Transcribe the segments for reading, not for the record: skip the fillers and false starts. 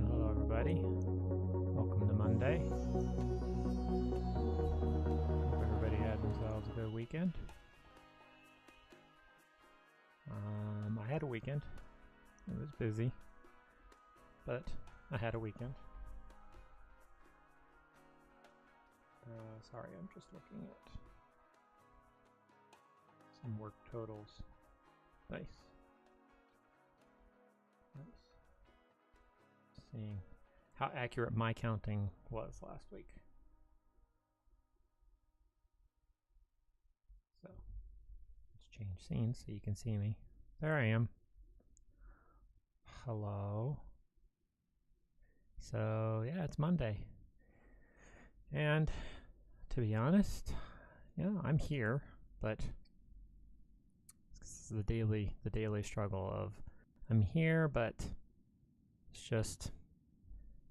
Hello everybody, welcome to Monday. Hope everybody had themselves a good weekend. I had a weekend. It was busy, but I had a weekend. Sorry, I'm just looking at some work totals. Nice. Seeing how accurate my counting was last week. So let's change scenes so you can see me. There I am. Hello. So yeah, it's Monday. And to be honest, yeah, I'm here, but this is the daily struggle of I'm here, but it's just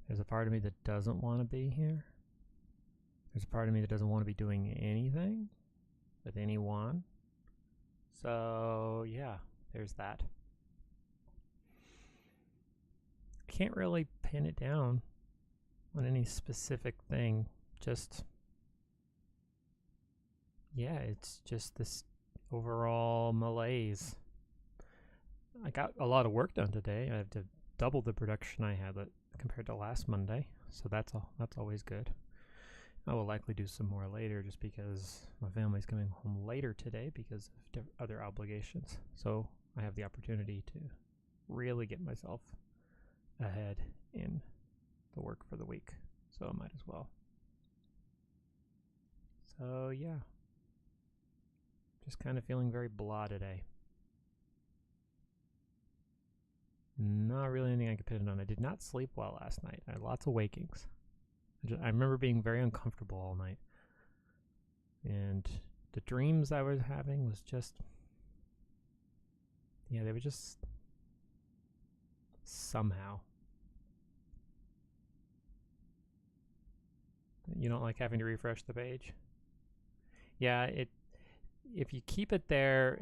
there's a part of me that doesn't want to be here. There's a part of me that doesn't want to be doing anything with anyone. So yeah, there's that. I can't really pin it down on any specific thing. Just, yeah, it's just this overall malaise. I got a lot of work done today. I have to double the production I had compared to last Monday, so that's always good. I will likely do some more later just because my family's coming home later today because of other obligations, so I have the opportunity to really get myself ahead in the work for the week, so I might as well. So yeah, just kind of feeling very blah today. Not really anything I could pin it on. I did not sleep well last night. I had lots of wakings. I remember being very uncomfortable all night. And the dreams I was having was just, yeah, they were just somehow. You don't like having to refresh the page? Yeah, if you keep it there,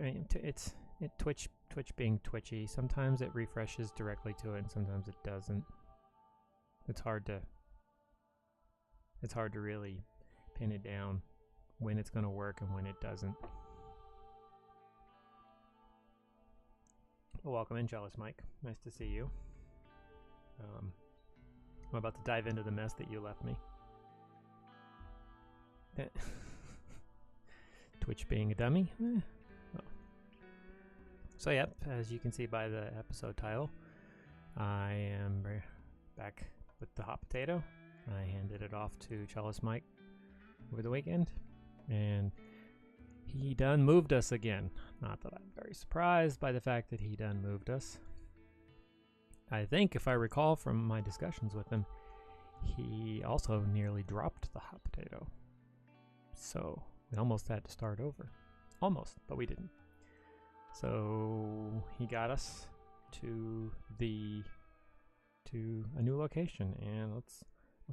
Twitch being twitchy, sometimes it refreshes directly to it and sometimes it doesn't. It's hard to really pin it down when it's going to work and when it doesn't. Well, welcome in, Jealous Mike. Nice to see you. I'm about to dive into the mess that you left me. Twitch being a dummy. Oh. So yep, as you can see by the episode title, I am back with the hot potato. I handed it off to Jealous Mike over the weekend, and he done moved us again. Not that I'm very surprised by the fact that he done moved us. I think, if I recall from my discussions with him, he also nearly dropped the hot potato. So we almost had to start over. Almost, but we didn't. So he got us to a new location, and let's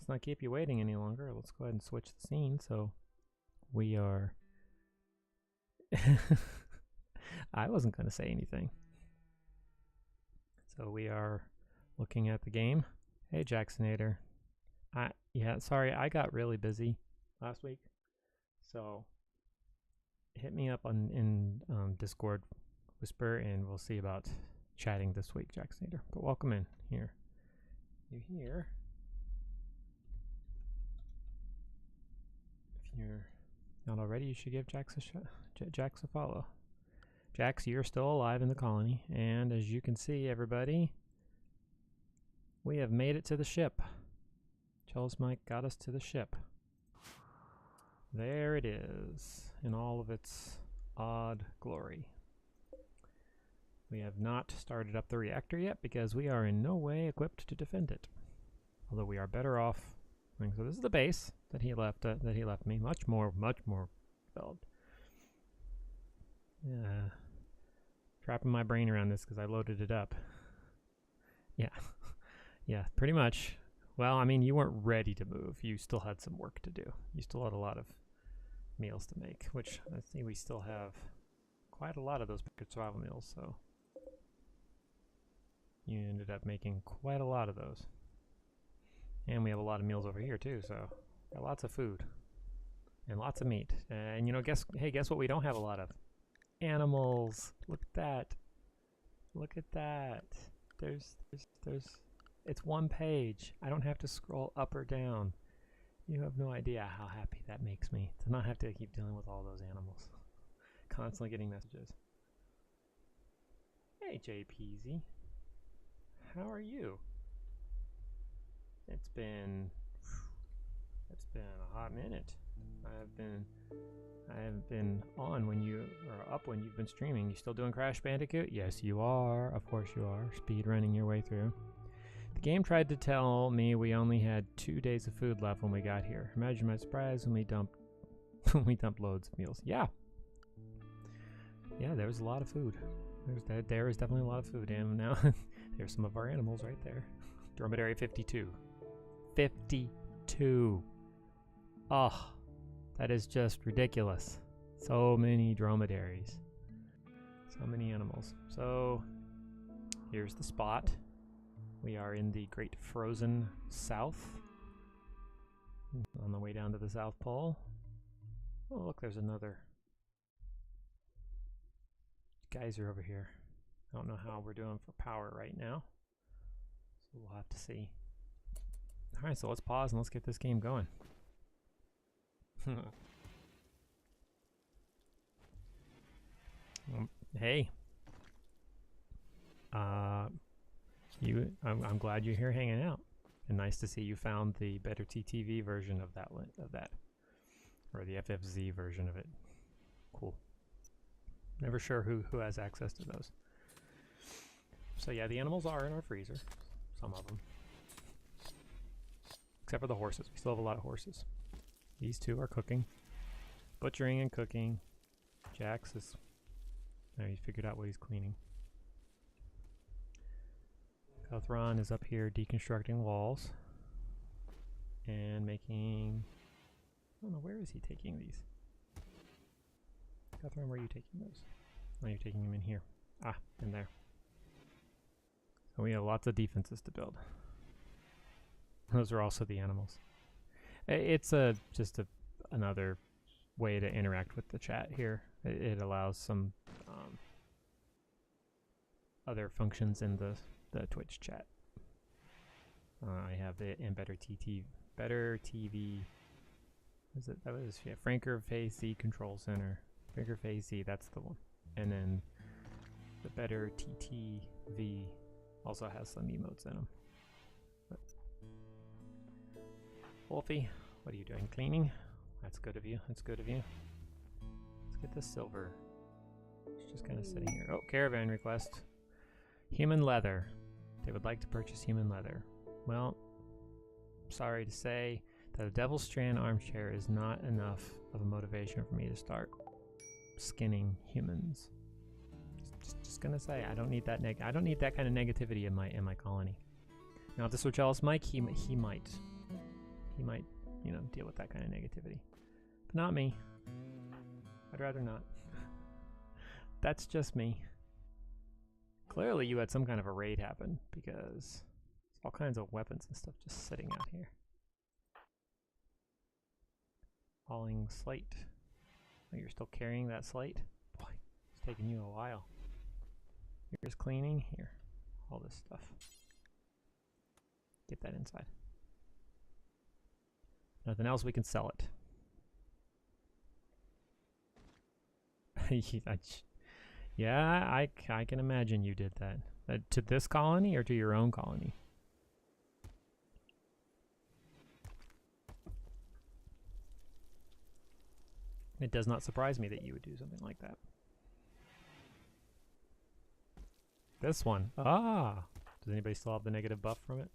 not keep you waiting any longer. Let's go ahead and switch the scene. So we are I wasn't going to say anything. So we are looking at the game. Hey Jacksonator. Yeah, sorry, I got really busy last week. So hit me up in Discord Whisper, and we'll see about chatting this week, Jacksonator. But welcome in here. You here? If you're not already, you should give Jax a follow. Jax, you're still alive in the colony, and as you can see, everybody, we have made it to the ship. Charles Mike got us to the ship. There it is, in all of its odd glory. We have not started up the reactor yet because we are in no way equipped to defend it. Although we are better off. So this is the base that he left me. Much more developed. Trapping my brain around this because I loaded it up. Yeah. Yeah, pretty much. Well, I mean, you weren't ready to move. You still had some work to do. You still had a lot of meals to make, which I think we still have quite a lot of those survival meals, so you ended up making quite a lot of those. And we have a lot of meals over here too, so got lots of food and lots of meat. And you know, guess what we don't have a lot of? Animals. Look at that. Look at that. There's it's one page. I don't have to scroll up or down. You have no idea how happy that makes me to not have to keep dealing with all those animals. Constantly getting messages. Hey JPZ. How are you? It's been a hot minute. I have been on when you are up when you've been streaming. You still doing Crash Bandicoot? Yes, you are. Of course you are. Speed running your way through. The game tried to tell me we only had 2 days of food left when we got here. Imagine my surprise when we dumped loads of meals. Yeah. Yeah, there was a lot of food. There is definitely a lot of food, and now there's some of our animals right there. Dromedary 52. 52. Oh, that is just ridiculous. So many dromedaries. So many animals. So here's the spot. We are in the Great Frozen South. On the way down to the South Pole. Oh, look, there's another geyser over here. I don't know how we're doing for power right now, so we'll have to see. Alright, so let's pause and let's get this game going. Hey. I'm glad you're here hanging out. And nice to see you found the better TTV version of that or the FFZ version of it. Cool. Never sure who has access to those. So yeah, the animals are in our freezer. Some of them. Except for the horses. We still have a lot of horses. These two are cooking. Butchering and cooking. Jax is... Now he figured out what he's cleaning. Kalthron is up here deconstructing walls. And making... I don't know, where is he taking these? Kalthron, where are you taking those? Oh, you're taking them in here. Ah, in there. So we have lots of defenses to build. Those are also the animals. It's just another way to interact with the chat here. It allows some other functions in the Twitch chat. I have it in Better TV. Is it? That was Franker Phase C Control Center. Franker Phase C, that's the one. And then the Better TTV also has some emotes in them. But Wolfie, what are you doing? Cleaning? That's good of you. That's good of you. Let's get this silver. It's just kind of sitting here. Oh, caravan request. Human leather. They would like to purchase human leather. Well, sorry to say that a Devil's Strand armchair is not enough of a motivation for me to start. skinning humans. Just gonna say, I don't need that I don't need that kind of negativity in my colony. Now, if this were Jealous Mike, he might, you know, deal with that kind of negativity, but not me. I'd rather not. That's just me. Clearly, you had some kind of a raid happen because there's all kinds of weapons and stuff just sitting out here. Hauling slate. Oh, you're still carrying that slate? Boy, it's taking you a while. Here's cleaning. Here, all this stuff. Get that inside. Nothing else, we can sell it. Yeah, I can imagine you did that. To this colony or to your own colony? It does not surprise me that you would do something like that. This one. Ah! Does anybody still have the negative buff from it?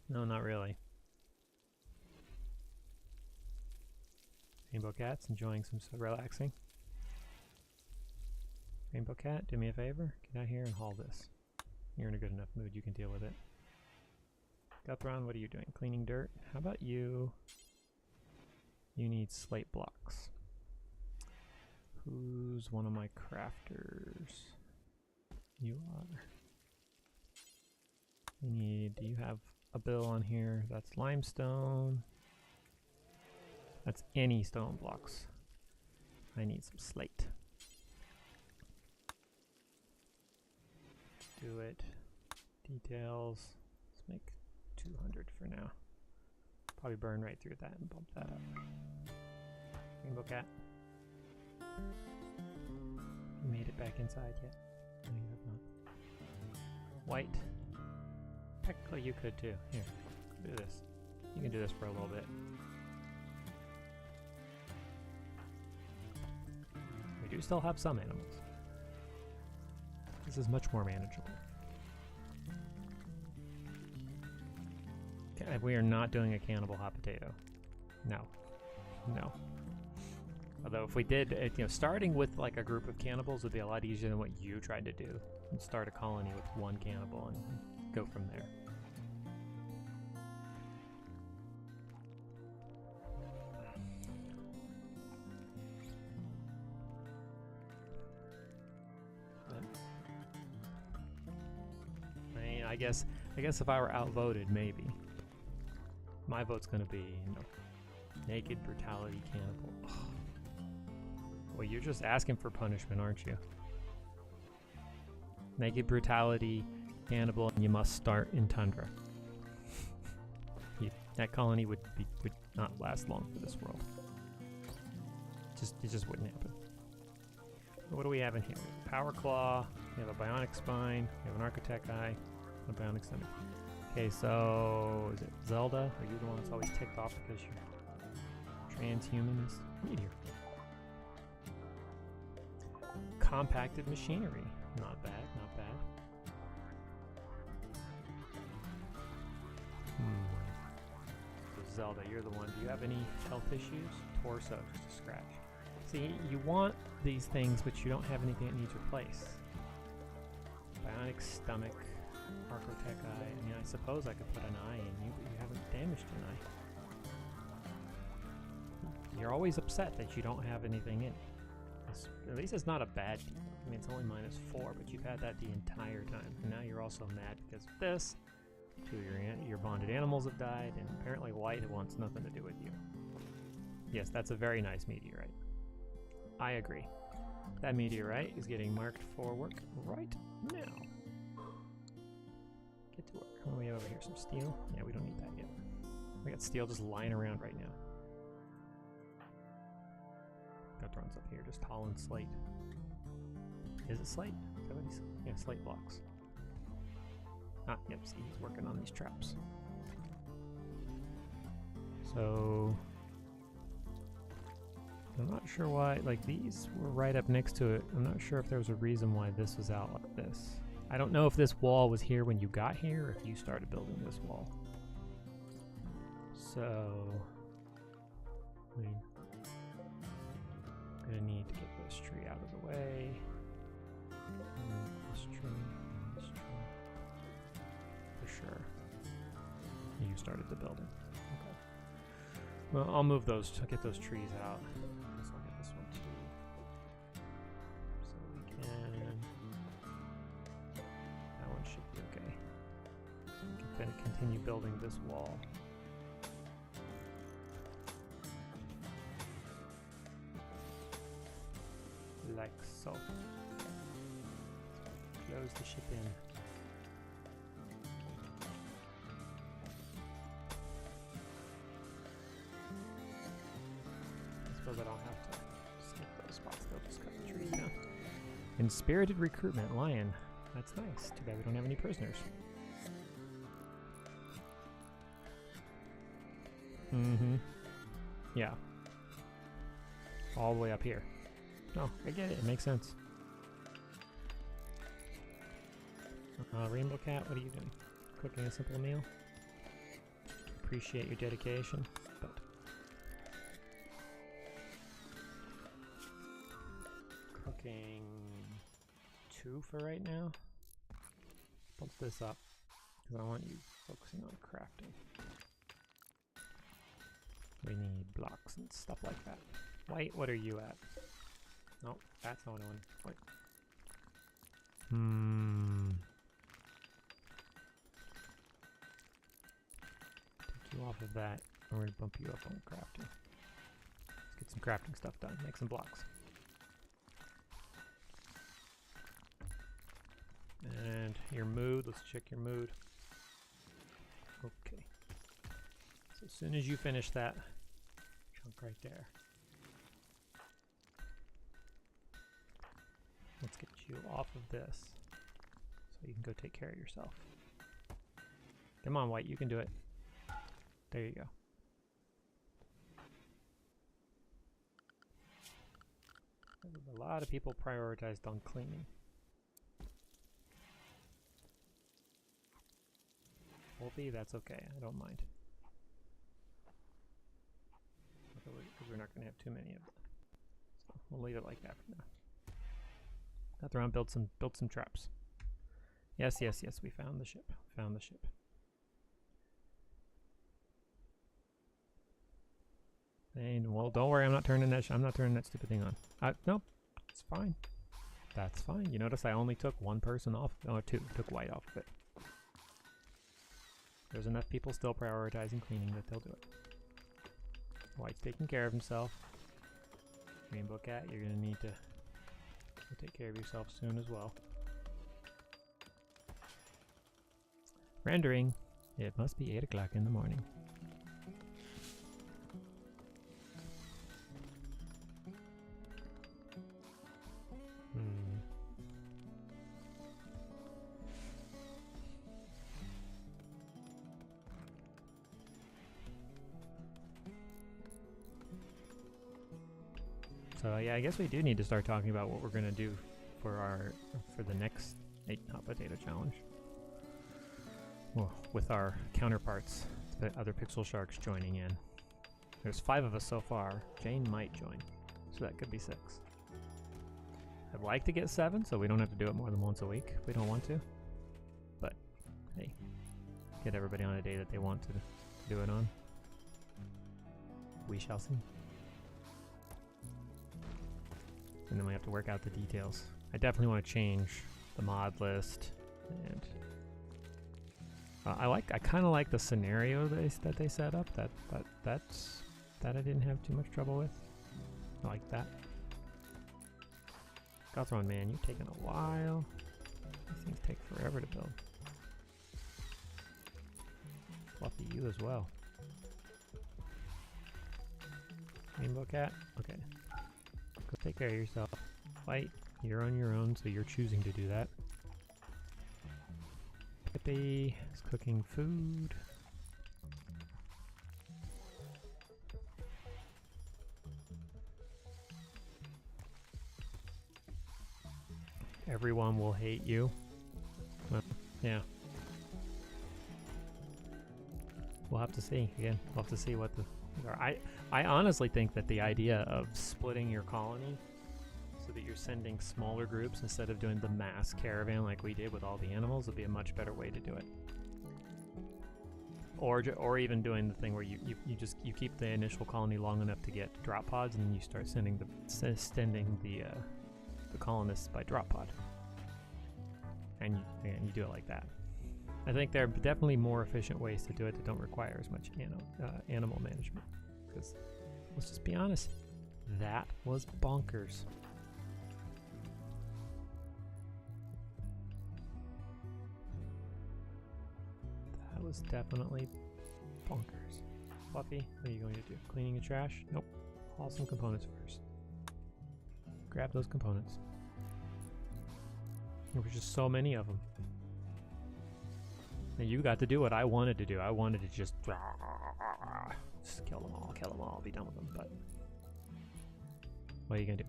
No, not really. Rainbow Cat's enjoying some relaxing. Rainbow Cat, do me a favor. Get out here and haul this. You're in a good enough mood, you can deal with it. Guthron, what are you doing? Cleaning dirt? How about you? You need slate blocks. Who's one of my crafters? You are. You need, do you have a bill on here? That's limestone. That's any stone blocks. I need some slate. Do it. Details. Let's make 200 for now. Probably burn right through that and bump that up. Rainbow Cat. You made it back inside yet? No, you have not. White. Technically you could too. Here, do this. You can do this for a little bit. We do still have some animals. This is much more manageable. Okay, we are not doing a cannibal hot potato. No. No. Although if we did, you know, starting with like a group of cannibals would be a lot easier than what you tried to do. And start a colony with one cannibal and go from there. I guess if I were outvoted, maybe. My vote's gonna be, you know, naked brutality cannibal. Well, you're just asking for punishment, aren't you? Naked brutality cannibal, and you must start in tundra. That colony would not last long for this world. It just wouldn't happen. What do we have in here? Power claw. We have a bionic spine. We have an architect eye. A bionic stomach. Okay, so is it Zelda? Are you the one that's always ticked off because you're transhumans? Meteor. Compacted machinery. Not bad, not bad. So Zelda, you're the one. Do you have any health issues? Torso, just a scratch. See, you want these things, but you don't have anything that needs replaced. Bionic stomach. Architect eye. I mean, I suppose I could put an eye in you, but you haven't damaged an eye. You're always upset that you don't have anything in it. At least it's not a bad deal. I mean, it's only -4, but you've had that the entire time. And now you're also mad because of this. Two of your bonded animals have died, and apparently White wants nothing to do with you. Yes, that's a very nice meteorite. I agree. That meteorite is getting marked for work right now. Get to work. What do we have over here? Some steel? Yeah, we don't need that yet. We got steel just lying around right now. Guthron's up here, just hauling slate. Is it slate? Is that what he's... Yeah, slate blocks. Ah, yep, see, he's working on these traps. So... I'm not sure why, like, these were right up next to it. I'm not sure if there was a reason why this was out like this. I don't know if this wall was here when you got here, or if you started building this wall. So... I mean... I'm gonna need to get this tree out of the way. This tree, this tree. For sure. You started the building. Okay. Well, I'll move those to get those trees out. So I'll get this one too. So we can. That one should be okay. So we can continue building this wall. Like so. Close the ship in. I suppose I don't have to skip those spots, they'll just cut the trees down. Inspirited recruitment, lion. That's nice. Too bad we don't have any prisoners. Mm-hmm. Yeah. All the way up here. No, I get it. It makes sense. Rainbow Cat, what are you doing? Cooking a simple meal? Appreciate your dedication, but... Cooking 2 for right now. Bump this up, because I want you focusing on crafting. We need blocks and stuff like that. White, what are you at? Nope, that's not one. Wait. Take you off of that. We're going to bump you up on crafting. Let's get some crafting stuff done. Make some blocks. And your mood. Let's check your mood. Okay. So as soon as you finish that chunk right there, let's get you off of this so you can go take care of yourself. Come on, White, you can do it. There you go. A lot of people prioritized on cleaning. Wolfie, that's okay. I don't mind. Because we're not going to have too many of them. So we'll leave it like that for now. Got around, build some traps. Yes, yes, yes. We found the ship. Found the ship. And well, don't worry. I'm not turning that. I'm not turning that stupid thing on. Nope. It's fine. That's fine. You notice I only took one person off. No, 2. Took White off of it. There's enough people still prioritizing cleaning that they'll do it. White's taking care of himself. Rainbow Cat, you're gonna need to take care of yourself soon as well. Rendering. It must be 8 o'clock in the morning. So yeah, I guess we do need to start talking about what we're gonna do for the next Hot Potato Challenge. Well, with our counterparts, the other Pixel Sharks joining in. There's 5 of us so far. Jane might join, so that could be 6. I'd like to get 7, so we don't have to do it more than once a week if we don't want to. But hey, get everybody on a day that they want to do it on. We shall see. And then we have to work out the details. I definitely want to change the mod list, and I kind of like the scenario that they set up. That I didn't have too much trouble with. I like that. Gothron, man, you're taking a while. These things take forever to build. Fluffy, you as well. Rainbow Cat, okay. Go take care of yourself. White, you're on your own, so you're choosing to do that. Peppy is cooking food. Everyone will hate you. Well, yeah. We'll have to see. Again, we'll have to see what the... I honestly think that the idea of splitting your colony so that you're sending smaller groups instead of doing the mass caravan like we did with all the animals. Would be a much better way to do it. Or even doing the thing where you keep the initial colony long enough to get drop pods, and then you start sending the colonists by drop pod, and you do it like that. I think there are definitely more efficient ways to do it that don't require as much animal management. Because let's just be honest, that was bonkers. That was definitely bonkers. Fluffy, what are you going to do? Cleaning the trash? Nope. Haul some components first. Grab those components. There were just so many of them. And you got to do what I wanted to do. I wanted to just kill them all, be done with them. But what are you gonna do?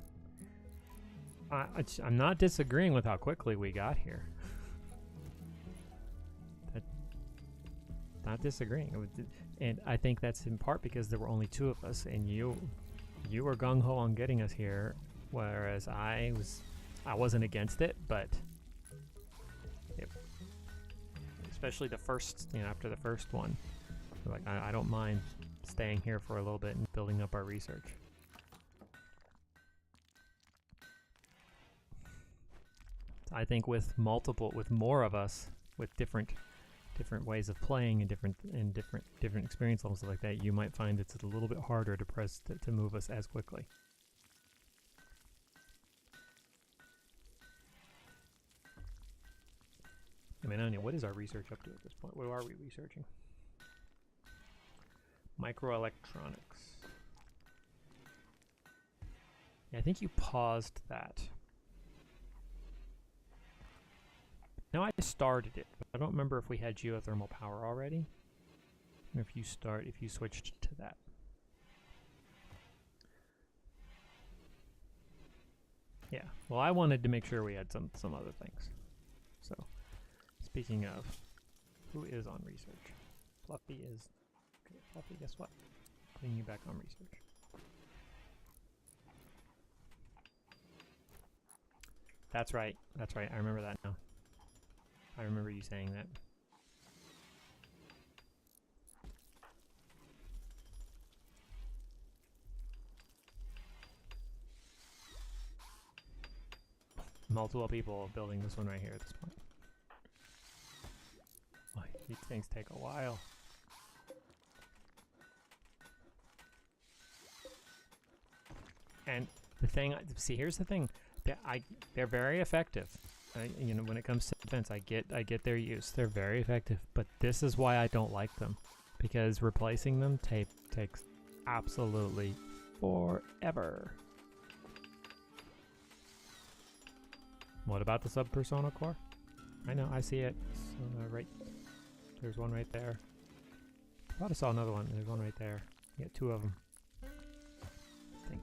I'm not disagreeing with how quickly we got here. Not disagreeing, and I think that's in part because there were only 2 of us, and you were gung ho on getting us here, whereas I wasn't against it, but especially the first, after the first one, like I don't mind staying here for a little bit and building up our research. I think with more of us, with different ways of playing and different experience levels like that, you might find it's a little bit harder to move us as quickly. I mean, I don't know, what is our research up to at this point? What are we researching? Microelectronics. Yeah, I think you paused that. No, I started it, but I don't remember if we had geothermal power already. Or if you switched to that. Yeah, well, I wanted to make sure we had some other things. So, speaking of, who is on research? Fluffy is. Okay, Fluffy, guess what? Putting you back on research. That's right. That's right. I remember that now. I remember you saying that. Multiple people building this one right here at this point. Boy, these things take a while. And the thing, see, here's the thing. They're very effective. When it comes to defense, I get their use. They're very effective, but this is why I don't like them, because replacing them takes absolutely forever. What about the sub-persona core? I know, I see it. So, right, there's one right there. I thought I saw another one. There's one right there. You got 2 of them. I think.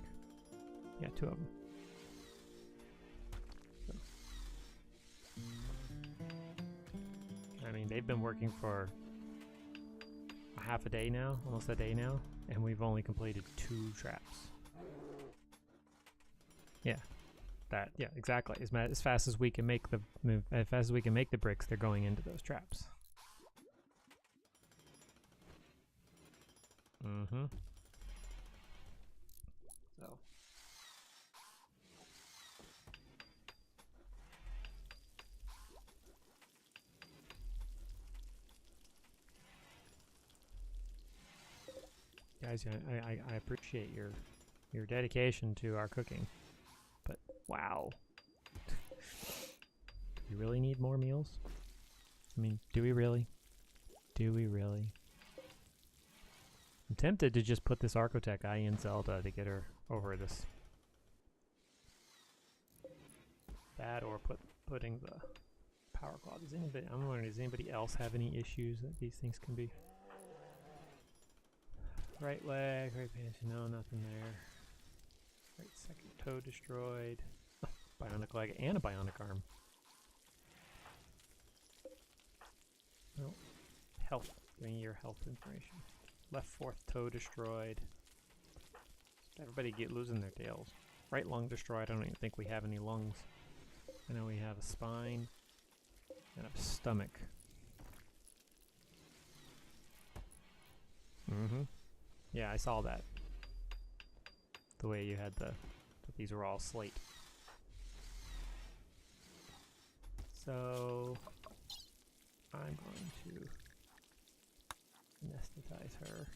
Yeah, 2 of them. I mean, they've been working for a half a day now, almost a day now, and we've only completed 2 traps. Yeah, yeah, exactly. As fast as we can make the bricks, they're going into those traps. Mm-hmm. So. Guys, I appreciate your dedication to our cooking, but wow. Do we really need more meals? I mean, do we really? Do we really? I'm tempted to just put this Architect eye in Zelda to get her over this. That, or putting the power claw. I'm wondering, does anybody else have any issues that these things can be? Right leg, right pants, no, nothing there. Right second toe destroyed. Bionic leg and a bionic arm. Oh, health. Give me your health information. Left fourth toe destroyed. Everybody losing their tails. Right lung destroyed. I don't even think we have any lungs. I know we have a spine and a stomach. Mm-hmm. Yeah, I saw that. The way you had that these were all slate. So I'm going to anesthetize her.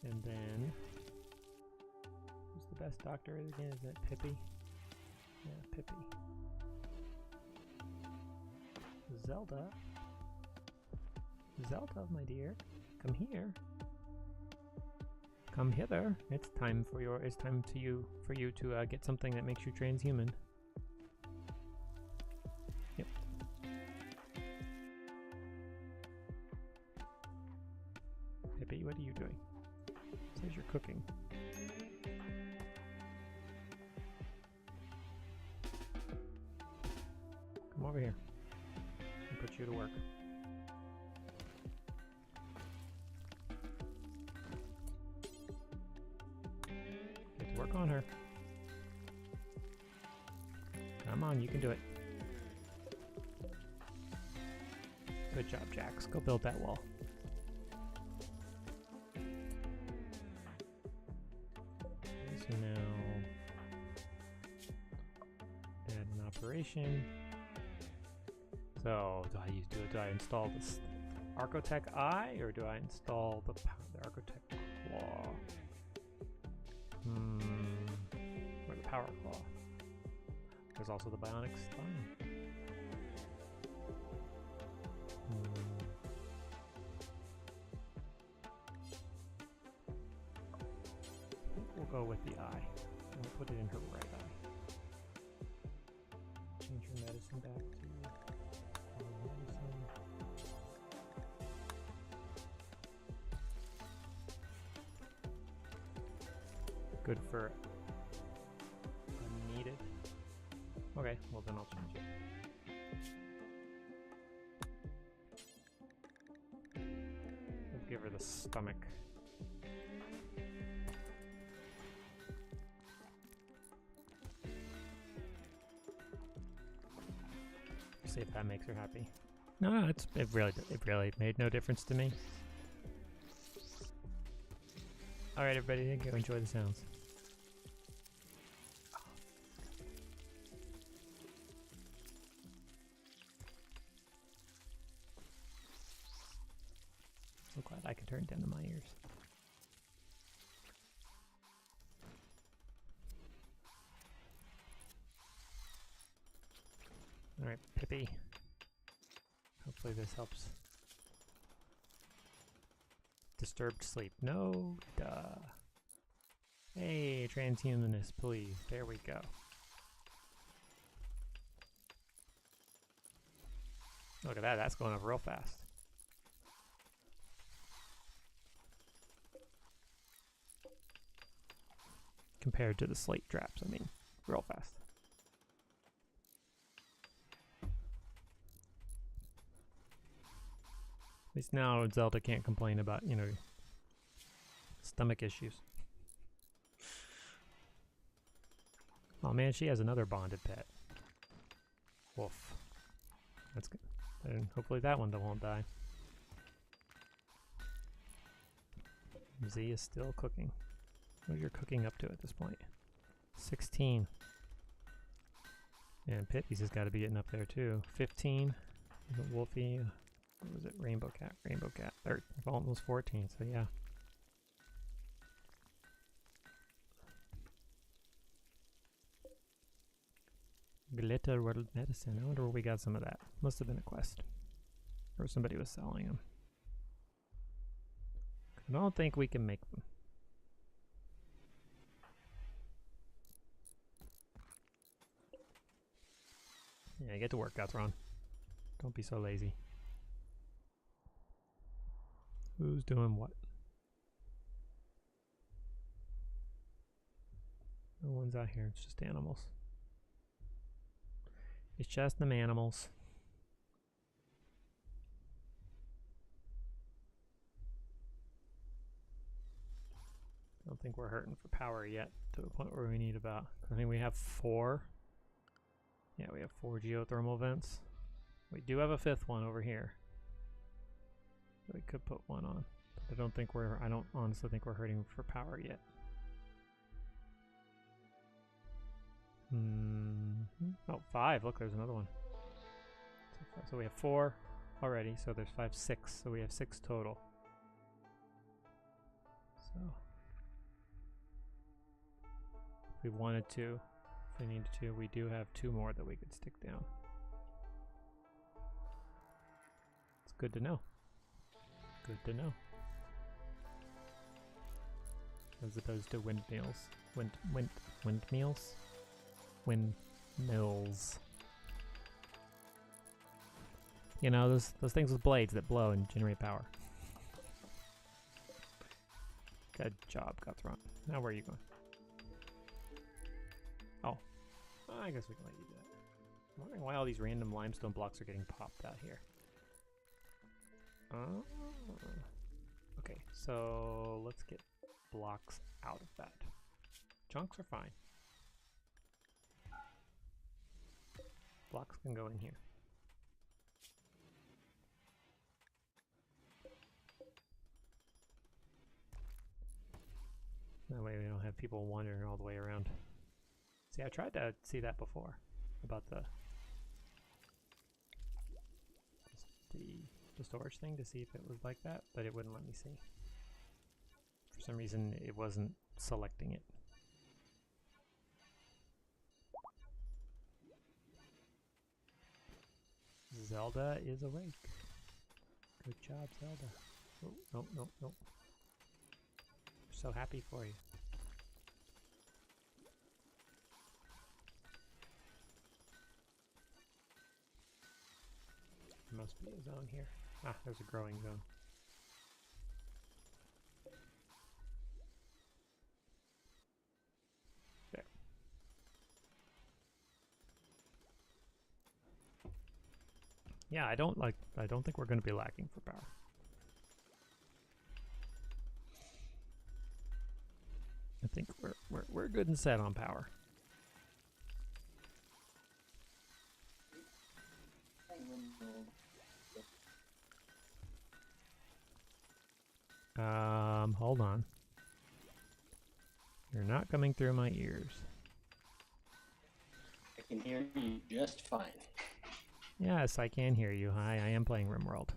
And then, who's the best doctor again? Is that Pippi? Yeah, Pippi. Zelda? Zelda, my dear, come here. Come hither. It's time for you to get something that makes you transhuman. Yep. Pippi, what are you doing? It says you're cooking. Come over here. I'll put you to work. Get to work on her. Come on, you can do it. Good job, Jax. Go build that wall. So now, add an operation. So, do I install this Archotech Eye, or do I install the Archotech Claw? Or the Power Claw? There's also the Bionic Spine. I think we'll go with the eye. We'll put it in her right eye. Change her medicine back to medicine. Good for unneeded. Okay, well then I'll change it. We'll give her the stomach. See if that makes her happy. No, it really made no difference to me. All right, everybody, thank you. Enjoy the sounds. So glad I can turn it down to my ears. All right, Pippi. Hopefully this helps. Disturbed sleep. No, duh. Hey, transhumanist, please. There we go. Look at that, that's going up real fast. Compared to the slate traps, I mean, real fast. At least now Zelda can't complain about, you know, stomach issues. Oh man, she has another bonded pet. Woof. That's good. And hopefully that one won't die. Z is still cooking. What are you cooking up to at this point? 16. And Pippi's has got to be getting up there too. 15. Wolfie. What was it? Rainbow Cat. Rainbow Cat. Almost 14, so yeah. Glitter World Medicine. I wonder where we got some of that. Must have been a quest. Or somebody was selling them. I don't think we can make them. Yeah, get to work, Gathron. Don't be so lazy. Who's doing what? No one's out here, it's just animals. It's just them animals. don't think we're hurting for power yet to the point where we need about. I think we have 4. Yeah, we have 4 geothermal vents. We do have a 5th one over here. We could put one on. But I don't honestly think we're hurting for power yet. Oh, 5. Look, there's another one. So we have 4 already, so there's 5, 6. So we have 6 total. So if we wanted to, if we needed to, we do have 2 more that we could stick down. It's good to know. Good to know. As opposed to windmills. Windmills? Windmills. You know, those things with blades that blow and generate power. Good job, Guthron. Now where are you going? Oh. I guess we can let you do that. I'm wondering why all these random limestone blocks are getting popped out here. Okay, so let's get blocks out of that. Chunks are fine. Blocks can go in here. That way we don't have people wandering all the way around. See, I tried to see that before about the storage thing to see if it was like that, but it wouldn't let me see. For some reason, it wasn't selecting it. Zelda is awake. Good job, Zelda. Oh, no, no, no. So happy for you. There must be a zone here. Ah, there's a growing zone. There. Yeah, I don't think we're going to be lacking for power. I think we're good and set on power. Hold on. You're not coming through my ears. I can hear you just fine. Yes, I can hear you. Hi, I am playing Rimworld.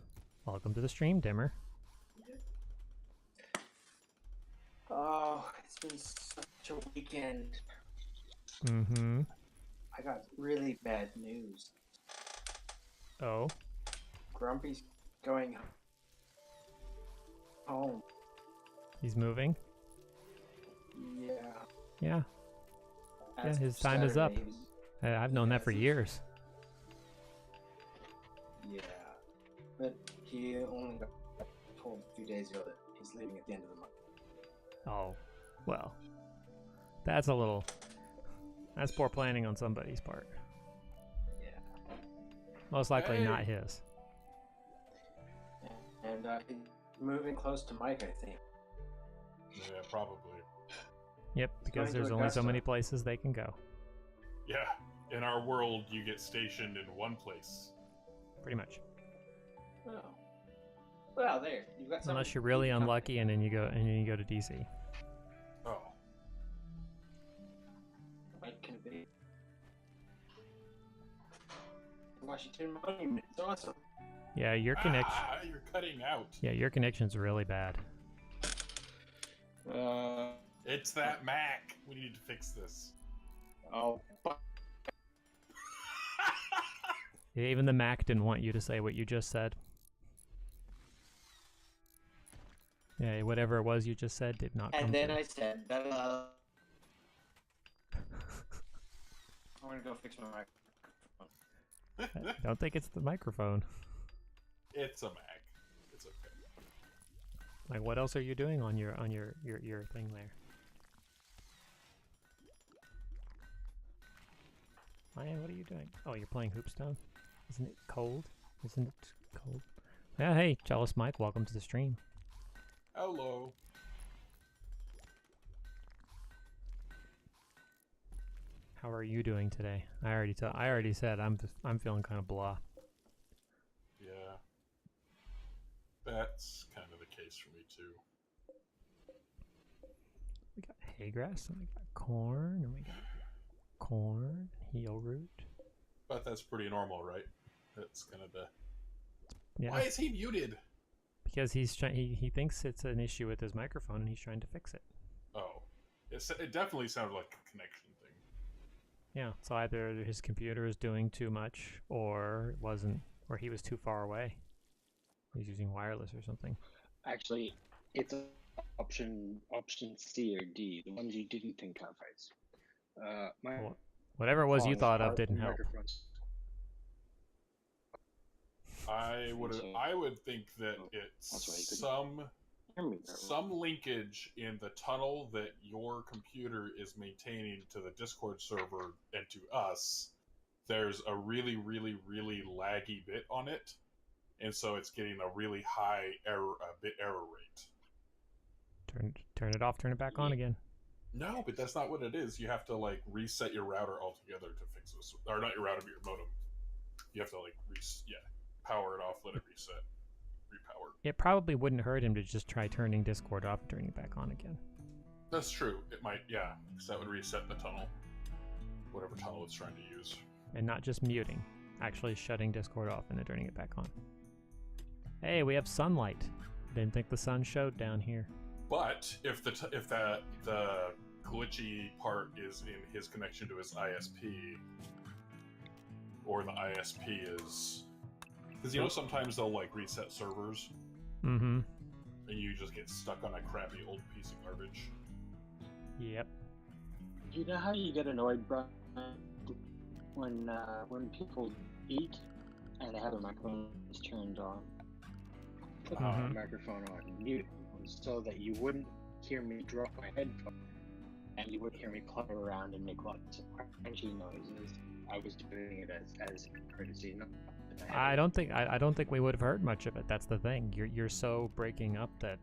Welcome to the stream, Dimmer. Oh, it's been such a weekend. Mm-hmm. I got really bad news. Oh? Grumpy's going home. He's moving? Yeah. Yeah. As his of time is up. Saturday, I've known that for years. Yeah. But he only got told a few days ago that he's leaving at the end of the month. Oh, well. That's poor planning on somebody's part. Yeah. Most likely not his. And he's moving close to Mike, I think. Yeah, probably. Yep, because there's only so many places they can go. Yeah, in our world, you get stationed in one place. Pretty much. Oh. Well, there. You've got Unless you're really unlucky and then you go to DC. Oh. Mike can be. Washington Monument. It's awesome. Yeah, your connection. You're cutting out. Yeah, your connection's really bad. It's that Mac. We need to fix this. Oh. Yeah, even the Mac didn't want you to say what you just said. Yeah, whatever it was you just said did not come And then through. I said, I'm gonna go fix my microphone. I don't think it's the microphone. It's a Mac. It's okay. Like, what else are you doing on your thing there? Ryan, what are you doing? Oh, you're playing Hoopstone? Isn't it cold? Isn't it cold? Yeah, hey, Jealous Mike, welcome to the stream. Hello. How are you doing today? I already said I'm feeling kind of blah. Yeah. That's kind of the case for me too. We got hay grass and we got corn and we got corn, heel root. But that's pretty normal, right? That's kind of the... Yeah. Why is he muted? Because he thinks it's an issue with his microphone and he's trying to fix it. Oh. It definitely sounded like a connection thing. Yeah, so either his computer is doing too much or it wasn't, or he was too far away. He's using wireless or something. Actually, it's option C or D, the ones you didn't think of. Well, whatever it was you thought of didn't help. I would think that it's some linkage in the tunnel that your computer is maintaining to the Discord server and to us. There's a really, really, really laggy bit on it, and so it's getting a really high error rate. Turn it off, turn it back on again. No, but that's not what it is. You have to like reset your router altogether to fix this, or not your router, but your modem. You have to like power it off, let it reset, repower. It probably wouldn't hurt him to just try turning Discord off and turning it back on again. That's true. It might, yeah, because that would reset the tunnel, whatever tunnel it's trying to use. And not just muting, actually shutting Discord off and then turning it back on. Hey, we have sunlight. Didn't think the sun showed down here. But if the glitchy part is in his connection to his ISP, or the ISP is, because sometimes they'll like reset servers, mm-hmm, and you just get stuck on a crappy old piece of garbage. Yep. You know how you get annoyed, Brian, when people eat and they have their microphones turned on? Put the microphone on mute so that you wouldn't hear me drop my headphone and you wouldn't hear me clutter around and make lots of crunchy noises. I was doing it as courtesy. I don't think we would have heard much of it. That's the thing. You're so breaking up that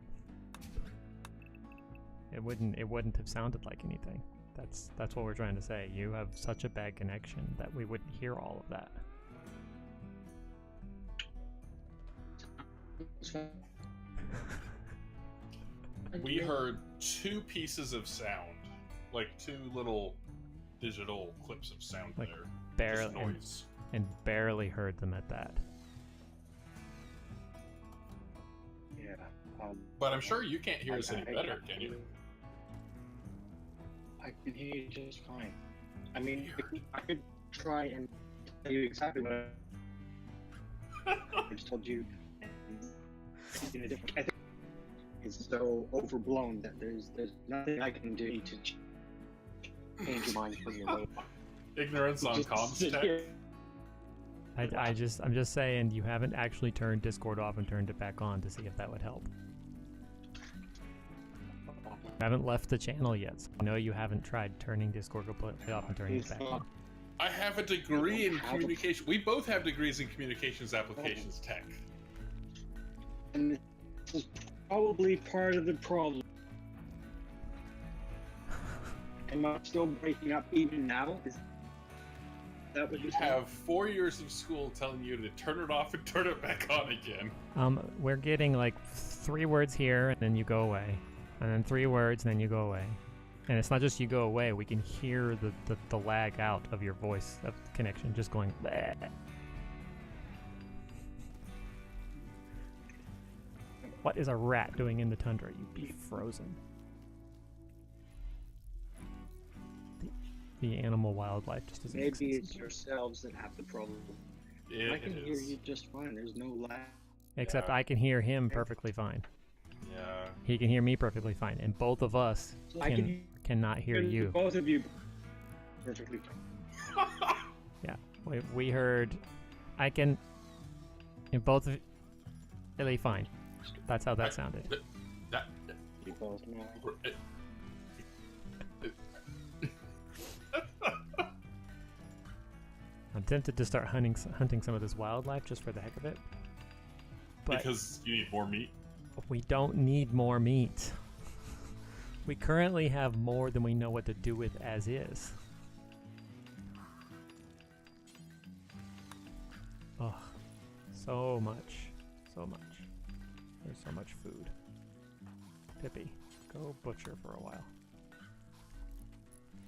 it wouldn't have sounded like anything. That's what we're trying to say. You have such a bad connection that we wouldn't hear all of that. We heard two pieces of sound, like two little digital clips of sound like there. Barely, just noise. and barely heard them at that. Yeah. But I'm sure you can't hear us any better, can you? I can hear you just fine. I mean, I could try and tell you exactly what I just told you in a different. I think it's so overblown that there's nothing I can do to change your mind from your way. Ignorance on comms tech. I'm just saying you haven't actually turned Discord off and turned it back on to see if that would help. I haven't left the channel yet. So I know you haven't tried turning Discord completely off and turning it back on. I have a degree in communication. We both have degrees in communications applications tech. And this is probably part of the problem. Am I still breaking up even now? Is that what You have 4 years of school telling you to turn it off and turn it back on again. We're getting like 3 words here and then you go away. And then 3 words and then you go away. And it's not just you go away, we can hear the lag out of your voice of connection just going bleh. What is a rat doing in the tundra? You'd be frozen. The animal wildlife just doesn't make sense. Maybe it's yourselves that have the problem. I can hear you just fine. There's no lag. Except I can hear him perfectly fine. Yeah. He can hear me perfectly fine, and both of us cannot hear you. Both of you perfectly fine. Yeah, we heard. I can. And both of really fine. That's how that sounded. You both know. I'm tempted to start hunting some of this wildlife just for the heck of it. But Because you need more meat? we don't need more meat. We currently have more than we know what to do with as is. Oh, so much. So much. There's so much food. Pippi, go butcher for a while.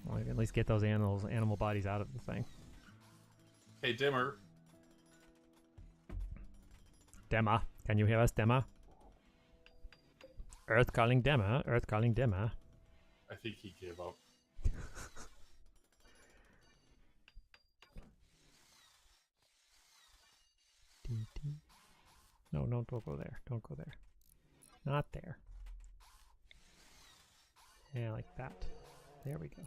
Well, I can at least get those animal bodies out of the thing. Hey, Dimmer. Dema, can you hear us, Dema? Earth calling Dema, Earth calling Dema. I think he gave up. No, don't go there. Don't go there. Not there. Yeah, like that. There we go.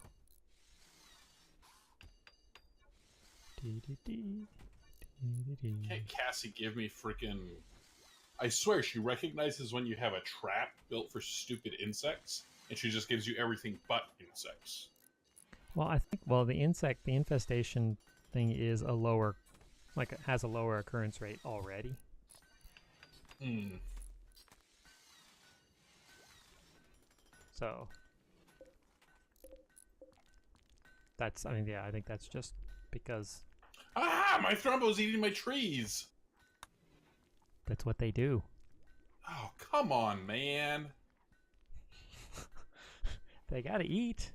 Can't Cassie give me freaking... I swear, she recognizes when you have a trap built for stupid insects, and she just gives you everything but insects. Well, I think, the infestation thing is a lower, like it has a lower occurrence rate already. Hmm. So, that's, I mean, yeah, I think that's just because... Ah! My Thrumbo's eating my trees! That's what they do. Oh, come on, man. They gotta eat.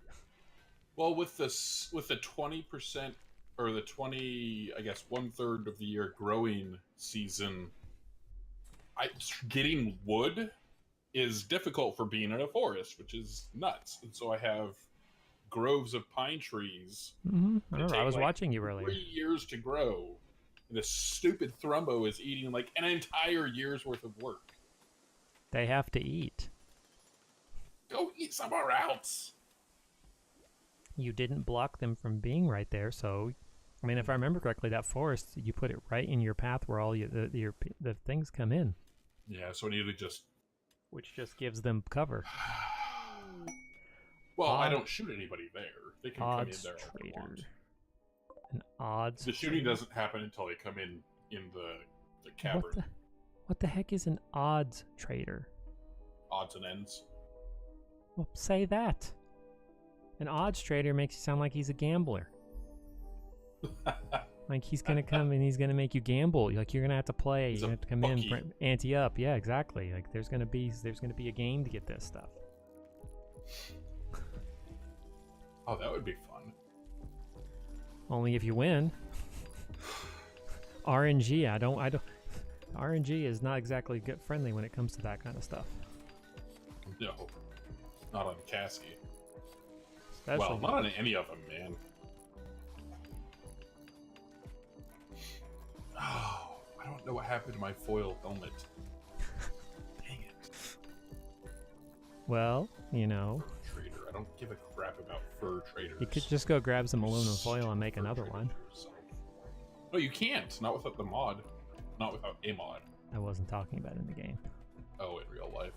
Well, with the 20%, or the 20, I guess 1/3 of the year growing season, getting wood is difficult for being in a forest, which is nuts. And so I have groves of pine trees. Mm-hmm. I was like watching you earlier. 3 years to grow. And this stupid Thrumbo is eating like an entire year's worth of work. They have to eat. Go eat somewhere else. You didn't block them from being right there, so... I mean, if I remember correctly, that forest, you put it right in your path where all the things come in. Yeah, so I need to just... Which just gives them cover. Well, I don't shoot anybody there. They can come in there all they trader. want. An odds The shooting doesn't happen until they come in the cavern. What the heck is an odds trader? Odds and ends. Well, say that. An odds trader makes you sound like he's a gambler. Like he's gonna come and he's gonna make you gamble. Like you're gonna have to play. He's you a have to come bookie. in, ante up. Yeah, exactly. Like there's gonna be a game to get this stuff. Oh, that would be fun. Only if you win. RNG, I don't. RNG is not exactly good friendly when it comes to that kind of stuff. No, not on Cassie. Especially Well, not on any of them, man. Oh, I don't know what happened to my foil helmet. Dang it. well, you know, Trader. I don't give a crap about fur traders. you could just go grab some aluminum foil and make another one. No, you can't. Not without the mod. Not without a mod. I wasn't talking about in the game. Oh, in real life.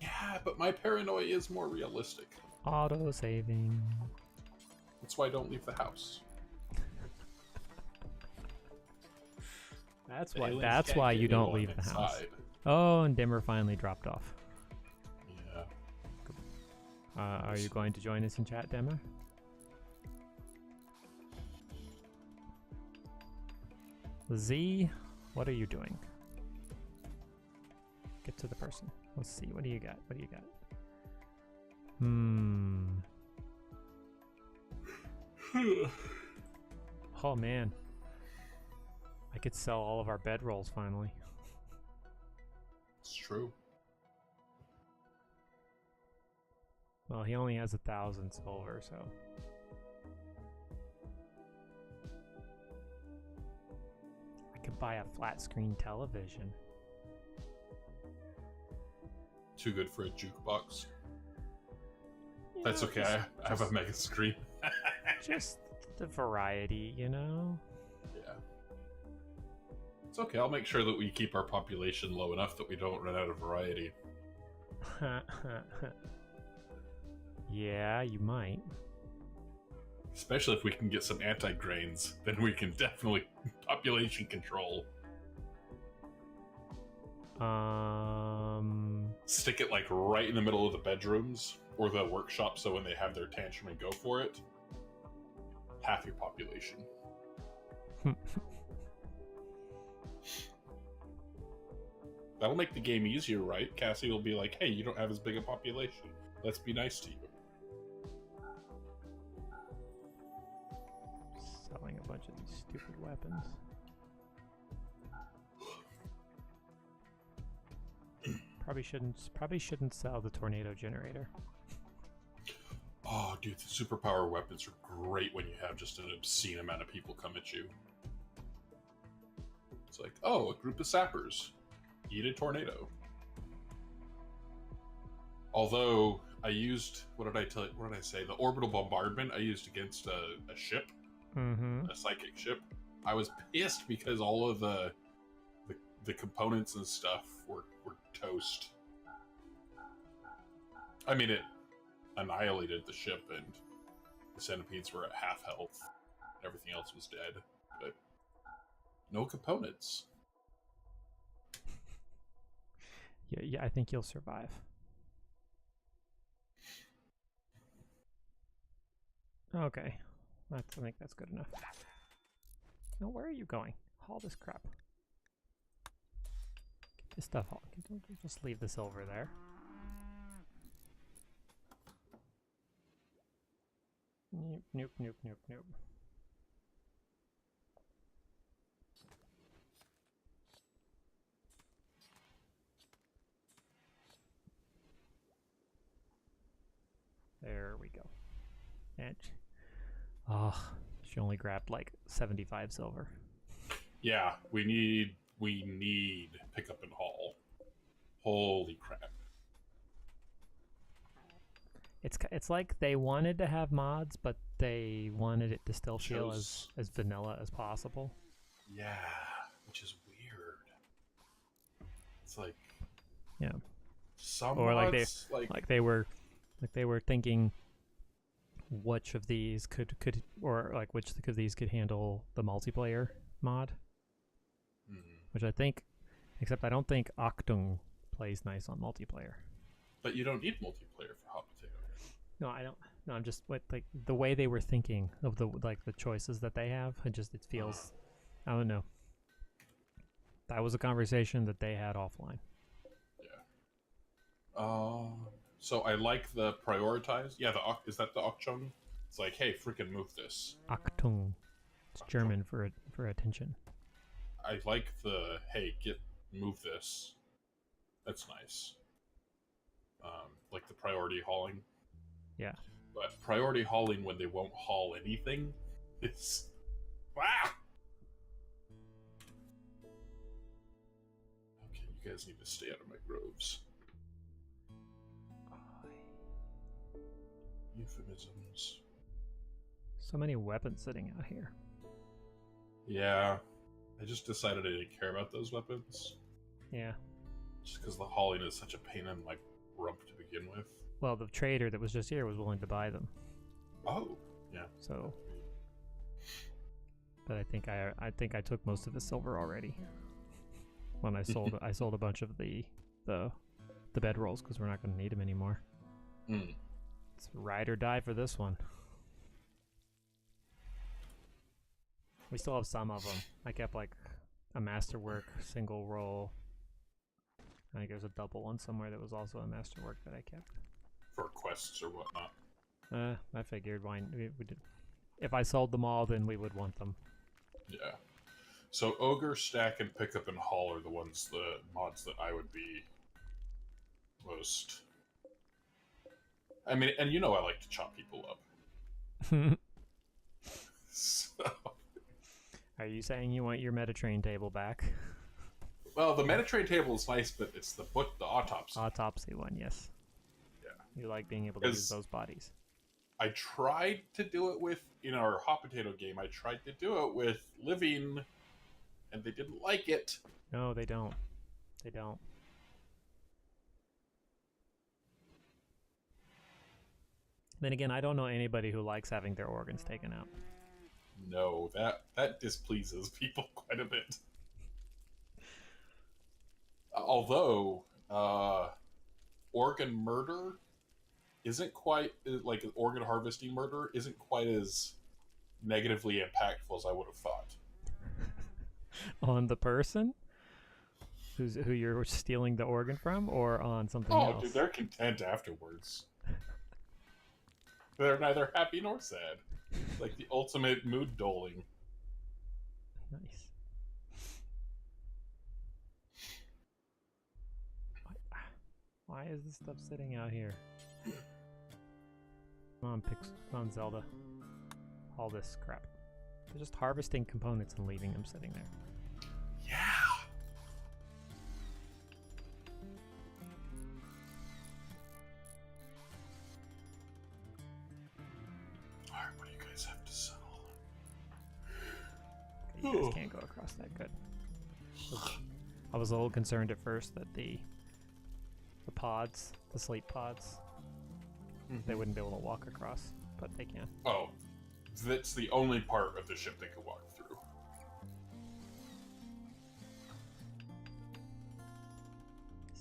Yeah, but my paranoia is more realistic. Auto saving. That's why I don't leave the house. That's The why. aliens That's can't why get you don't anyone leave the house. inside. Oh, and Dimmer finally dropped off. Yeah. Are you going to join us in chat, Dimmer? Z, what are you doing? Get to the person. Let's see. What do you got? What do you got? Oh man. I could sell all of our bedrolls finally. It's true. Well, he only has 1,000 silver, so. I could buy a flat screen television. Too good for a jukebox. You That's know, okay. I have a mega screen. just the variety, you know? Yeah. It's okay. I'll make sure that we keep our population low enough that we don't run out of variety. Yeah, you might. Especially if we can get some anti-grains, then we can definitely population control. Stick it like right in the middle of the bedrooms or the workshop, so when they have their tantrum and go for it, half your population. That'll make the game easier, right? Cassie will be like, hey, you don't have as big a population. Let's be nice to you. Selling a bunch of these stupid weapons. Probably shouldn't sell the tornado generator. Oh, dude, the superpower weapons are great when you have just an obscene amount of people come at you. It's like, oh, a group of sappers. Eat a tornado. Although I used, what did I say? The orbital bombardment I used against a ship, a psychic ship. I was pissed because all of the components and stuff were toast. I mean, it annihilated the ship, and the centipedes were at half health. Everything else was dead, but no components. Yeah, I think you'll survive. Okay, I think that's good enough. Now, where are you going? Haul this crap. Get this stuff hauled. Just leave the silver there. Nope. There we go. And she only grabbed like 75 silver. Yeah, we need pick up and haul. Holy crap. It's like they wanted to have mods, but they wanted it to still feel as vanilla as possible. Yeah, which is weird. It's like, yeah, some or mods, like they were thinking which of these could or like which of these could handle the multiplayer mod. Which I think, except I don't think Octung plays nice on multiplayer. But you don't need multiplayer for Hot Potato. No, I don't. No, I'm just like the way they were thinking of the choices that they have. It feels, I don't know. That was a conversation that they had offline. Yeah. So I like the prioritize. Yeah, is that the Okchung? It's like, hey, freaking move this. Achtung. It's German for attention. I like the, hey, move this. That's nice. Like the priority hauling. Yeah. But priority hauling when they won't haul anything is... Ah! Okay, you guys need to stay out of my groves. Euphemisms. So many weapons sitting out here. Yeah. I just decided I didn't care about those weapons. Yeah. Just because the hauling is such a pain in my rump to begin with. Well, the trader that was just here was willing to buy them. Oh, yeah. So, but I think I took most of the silver already. When I sold a bunch of the bed rolls because we're not going to need them anymore. It's ride or die for this one. We still have some of them. I kept like a masterwork single roll. I think there's a double one somewhere that was also a masterwork that I kept. For quests or whatnot. I figured why we did. If I sold them all, then we would want them. Yeah. So Ogre, Stack, and Pick Up and Haul are the mods that I would be most... I mean, and you know I like to chop people up. So... Are you saying you want your Metatrain table back? Well, the Metatrain table is nice, but it's the autopsy. Autopsy one, yes. Yeah. You like being able to use those bodies. I tried to do it with, in our Hot Potato game, I tried to do it with Living, and they didn't like it. No, they don't. They don't. Then again, I don't know anybody who likes having their organs taken out. No, that displeases people quite a bit. Although, organ murder isn't quite, like organ harvesting murder isn't quite as negatively impactful as I would have thought. On the person who you're stealing the organ from, or on something Oh, else? dude, they're content afterwards. They're neither happy nor sad. Like the ultimate mood doling. Nice. Why is this stuff sitting out here? Come on, Zelda. All this crap. They're just harvesting components and leaving them sitting there. Yeah. Alright, what do you guys have to sell? Okay, you guys can't go across that good. I was a little concerned at first that the pods, the sleep pods, they wouldn't be able to walk across, but they can. Oh, that's the only part of the ship they can walk through.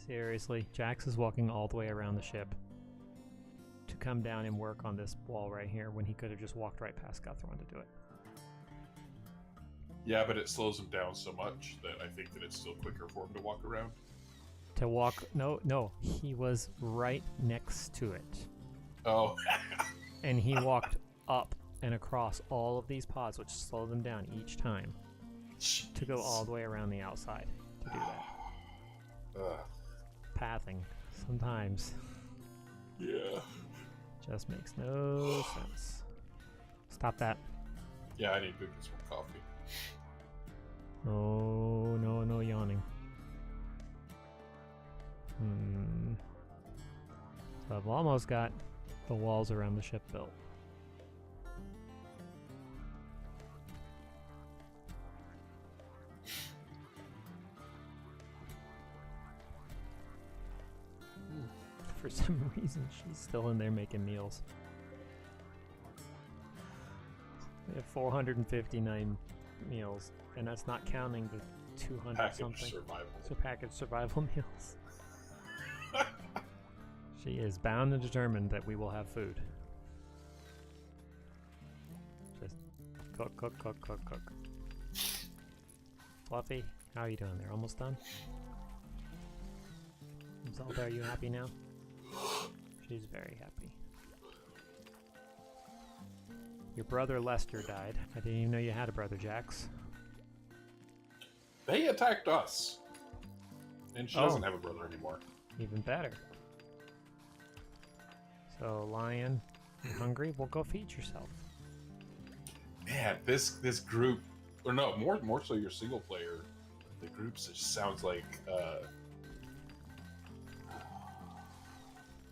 Seriously, Jax is walking all the way around the ship to come down and work on this wall right here when he could have just walked right past Guthron to do it. Yeah, but it slows him down so much that I think that it's still quicker for him to walk around. To walk, no, he was right next to it. Oh. And he walked up and across all of these pods, which slowed them down each time to go all the way around the outside to do that. Pathing, sometimes. Yeah. Just makes no sense. Stop that. Yeah, I need to get some coffee. Oh, no yawning. So I've almost got the walls around the ship built. For some reason, she's still in there making meals. We have 459 meals, and that's not counting the 200 Package something. survival. So packaged survival meals. She is bound and determined that we will have food. Just cook. Fluffy, how are you doing there? Almost done? Zelda, are you happy now? She's very happy. Your brother Lester died. I didn't even know you had a brother, Jax. They attacked us. And she doesn't have a brother anymore. Even better. So, Lion, you hungry? Well, go feed yourself. Man, this group, or no, more so your single player. The group just sounds like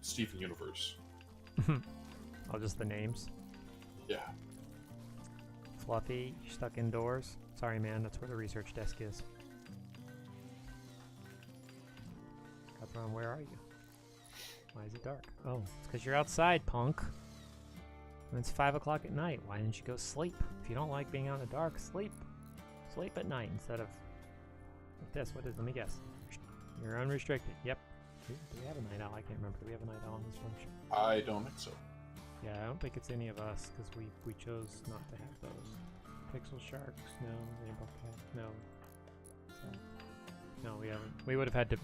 Steven Universe. Oh, just the names. Yeah. Fluffy, you're stuck indoors. Sorry, man, that's where the research desk is. Guthron, where are you? Why is it dark? Oh, it's because you're outside, punk. And it's 5 o'clock at night. Why didn't you go sleep? If you don't like being out in the dark, sleep. Sleep at night instead of like this. What is? Let me guess. You're unrestricted. Yep. Do we have a night owl? I can't remember. Do we have a night owl on this function? I don't think so. Yeah, I don't think it's any of us because we chose not to have those. Pixel sharks, no. Rainbow cat, no. So, no, we haven't. We would have had to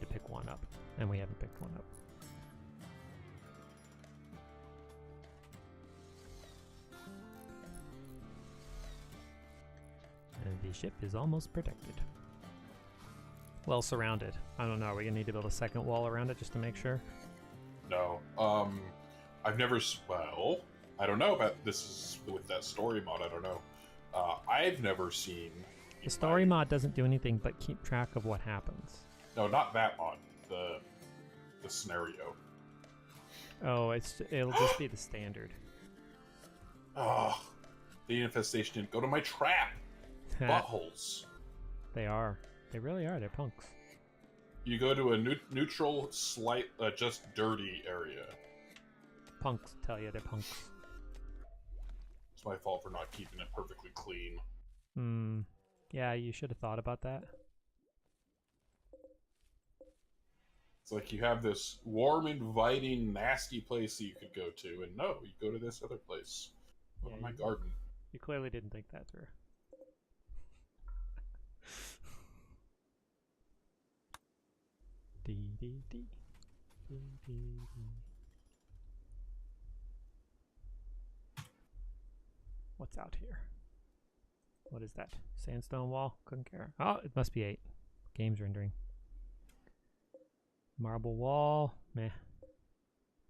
pick one up, and we haven't picked one up. And the ship is almost protected. Well surrounded. I don't know. Are we gonna need to build a second wall around it just to make sure? No. I've never. Well, I don't know about this. Is with that story mod. I don't know. I've never seen. The story mod doesn't do anything but keep track of what happens. No, not that mod. The scenario. Oh, it'll just be the standard. Oh, the infestation didn't go to my trap. Buttholes. They are. They really are. They're punks. You go to a neutral, slight, just dirty area. Punks tell you they're punks. It's my fault for not keeping it perfectly clean. Yeah, you should have thought about that. It's like you have this warm, inviting, nasty place that you could go to, and no, you go to this other place. Go to my garden. You clearly didn't think that through. Dee, dee, dee. Dee, dee, dee. What's out here? What is that? Sandstone wall? Couldn't care. Oh, it must be 8. Game's rendering. Marble wall? Meh.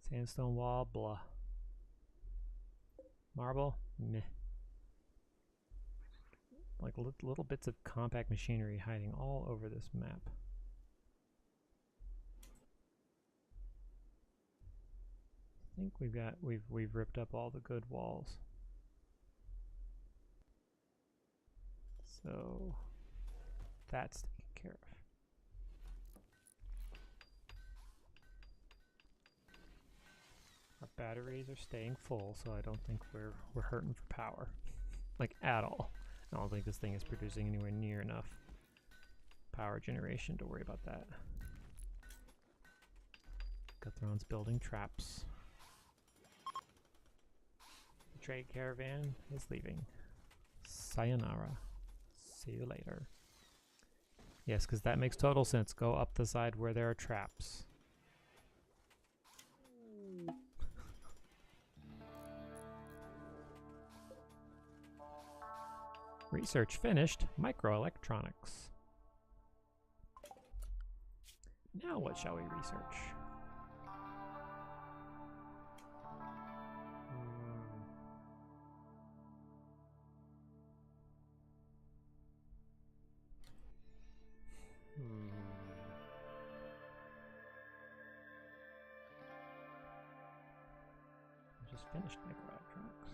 Sandstone wall? Blah. Marble? Meh. Like little bits of compact machinery hiding all over this map. I think we've ripped up all the good walls. So that's taken care of. Our batteries are staying full, so I don't think we're hurting for power. Like at all. I don't think this thing is producing anywhere near enough power generation to worry about that. Guthron's building traps. The trade caravan is leaving. Sayonara. See you later. Yes, because that makes total sense. Go up the side where there are traps. Research finished. Microelectronics. Now what shall we research? Just finished microelectronics.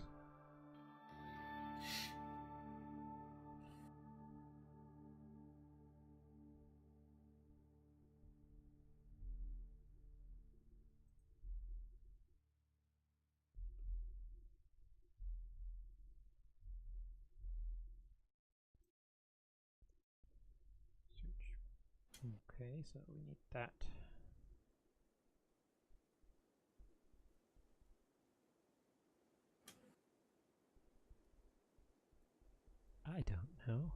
Okay, so we need that. I don't know.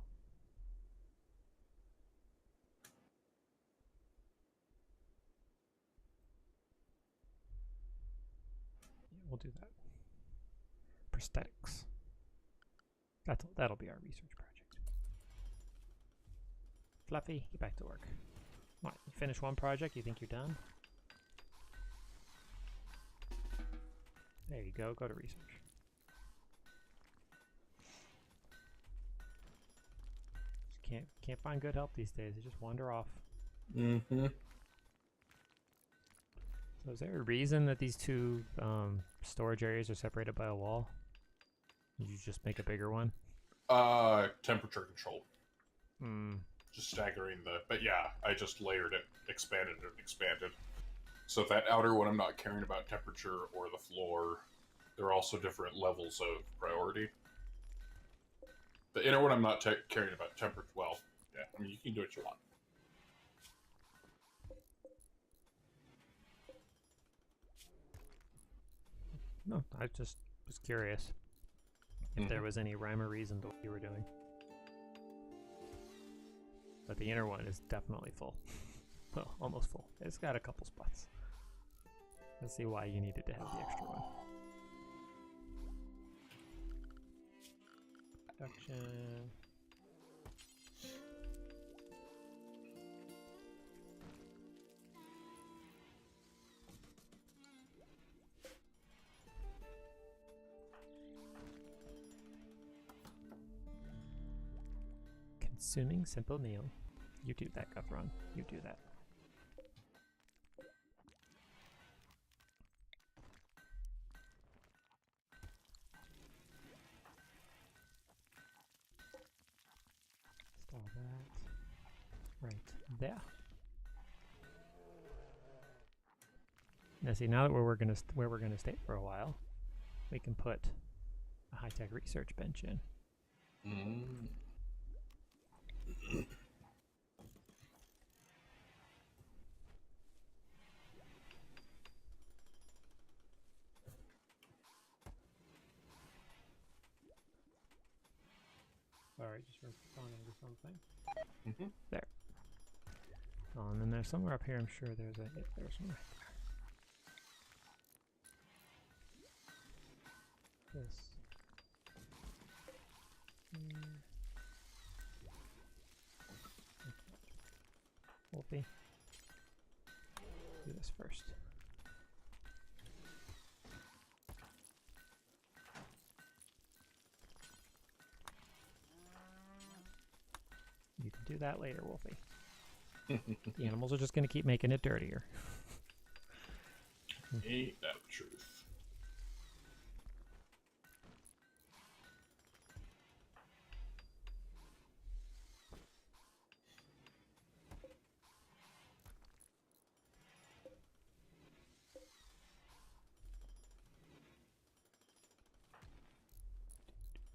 Yeah, we'll do that. Prosthetics. That'll be our research project. Fluffy, get back to work. What, you finish one project, you think you're done? There you go, go to research. Just can't find good help these days, they just wander off. Mm-hmm. So is there a reason that these two storage areas are separated by a wall? Did you just make a bigger one? Temperature control. Just staggering but yeah, I just layered it, expanded it, expanded. So that outer one I'm not caring about temperature or the floor. There are also different levels of priority. The inner one I'm not caring about temperature. Well, yeah, I mean, you can do what you want. No, I just was curious if there was any rhyme or reason to what you were doing. But the inner one is definitely full. Well, almost full. It's got a couple spots. Let's see why you needed to have the extra one. Production. Consuming simple meal. You do that, Guthron. You do that. Install that right there. Now see, now that where we're gonna stay for a while, we can put a high-tech research bench in. sorry, just responding to something. Mm-hmm. There. Oh, and then there's somewhere up here, I'm sure there's a... Yeah, there's one right there. This. Wolfie. Do this first. You can do that later, Wolfie. The animals are just going to keep making it dirtier. Ain't that the truth?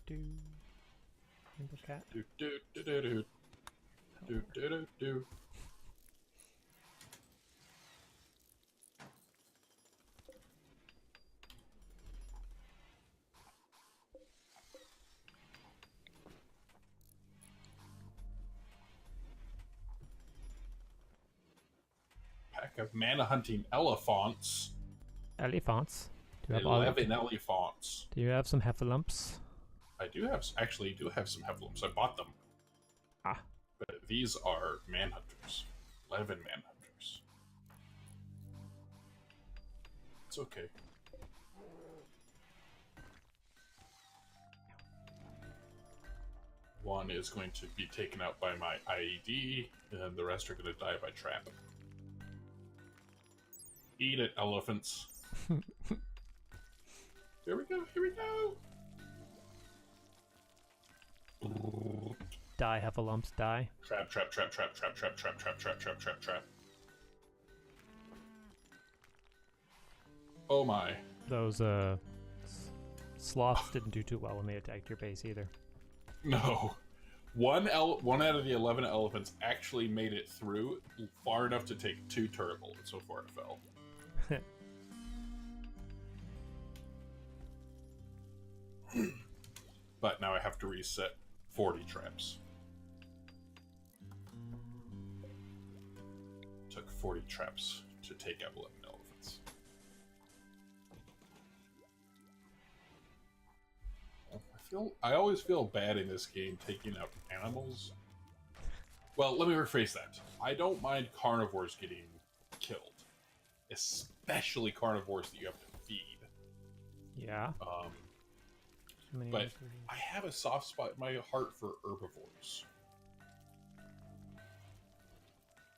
Do. Rainbow cat. Do do do do do do do do do. Pack of mana hunting elephants. Elephants. Do you have 11 elephants. Do you have some heffalumps? I do have some heffalumps. I bought them. Ah. But these are manhunters. 11 manhunters. It's okay. One is going to be taken out by my IED, and the rest are going to die by trap. Eat it, elephants. Here we go, here we go! Die, heffalumps, die. Trap, trap, trap, trap, trap, trap, trap, trap, trap, trap, trap, trap. Oh my. Those, sloths didn't do too well when they attacked your base either. No. One out of the 11 elephants actually made it through far enough to take 2 turret bullets before it fell. But now I have to reset 40 traps. Took 40 traps to take out 11 elephants. I always feel bad in this game taking out animals. Well, let me rephrase that. I don't mind carnivores getting killed. Especially carnivores that you have to feed. Yeah. But I have a soft spot in my heart for herbivores.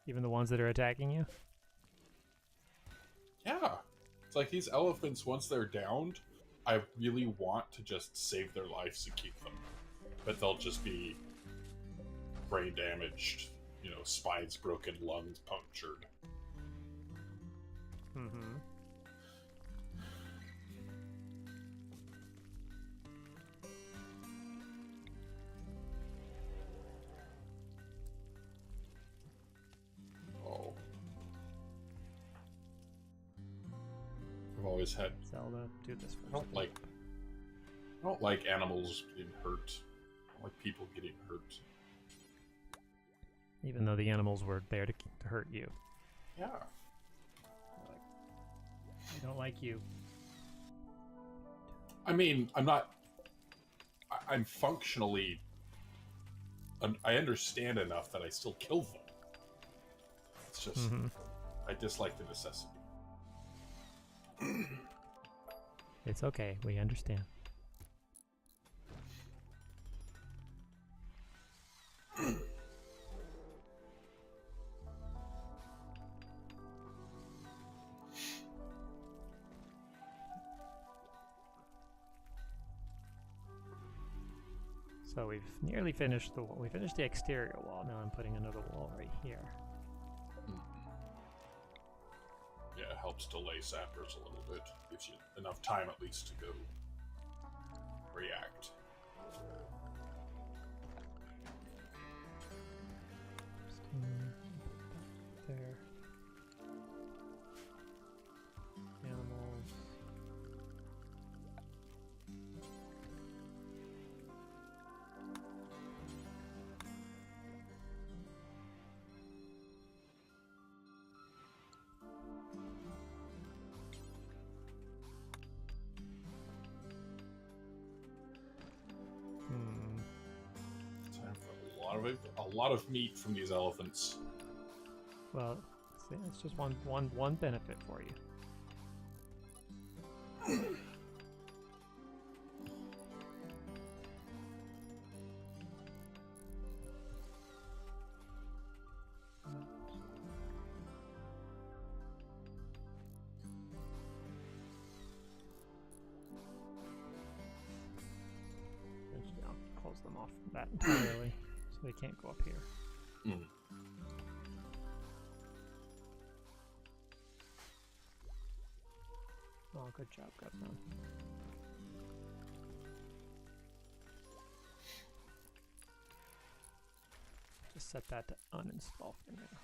Even the ones that are attacking you? Yeah. It's like these elephants, once they're downed, I really want to just save their lives and keep them. But they'll just be brain damaged, you know, spines broken, lungs punctured. Mm-hmm. Oh. I've always had... Zelda, do this first. I don't like animals getting hurt. I don't like people getting hurt. Even though the animals were there to hurt you. Yeah. I don't like you. I mean, I'm functionally... I understand enough that I still kill them. It's just... I dislike the necessity. It's okay, we understand. So we've nearly finished the wall. We finished the exterior wall. Now I'm putting another wall right here. Yeah, it helps delay sappers a little bit. Gives you enough time at least to go react. There. Animals. lot of meat from these elephants. Well, see, it's just one benefit for you. Eventually I'll close them off from that entirely, so they can't go up here. Mm. Oh, good job, Gutman. Just set that to uninstall for now.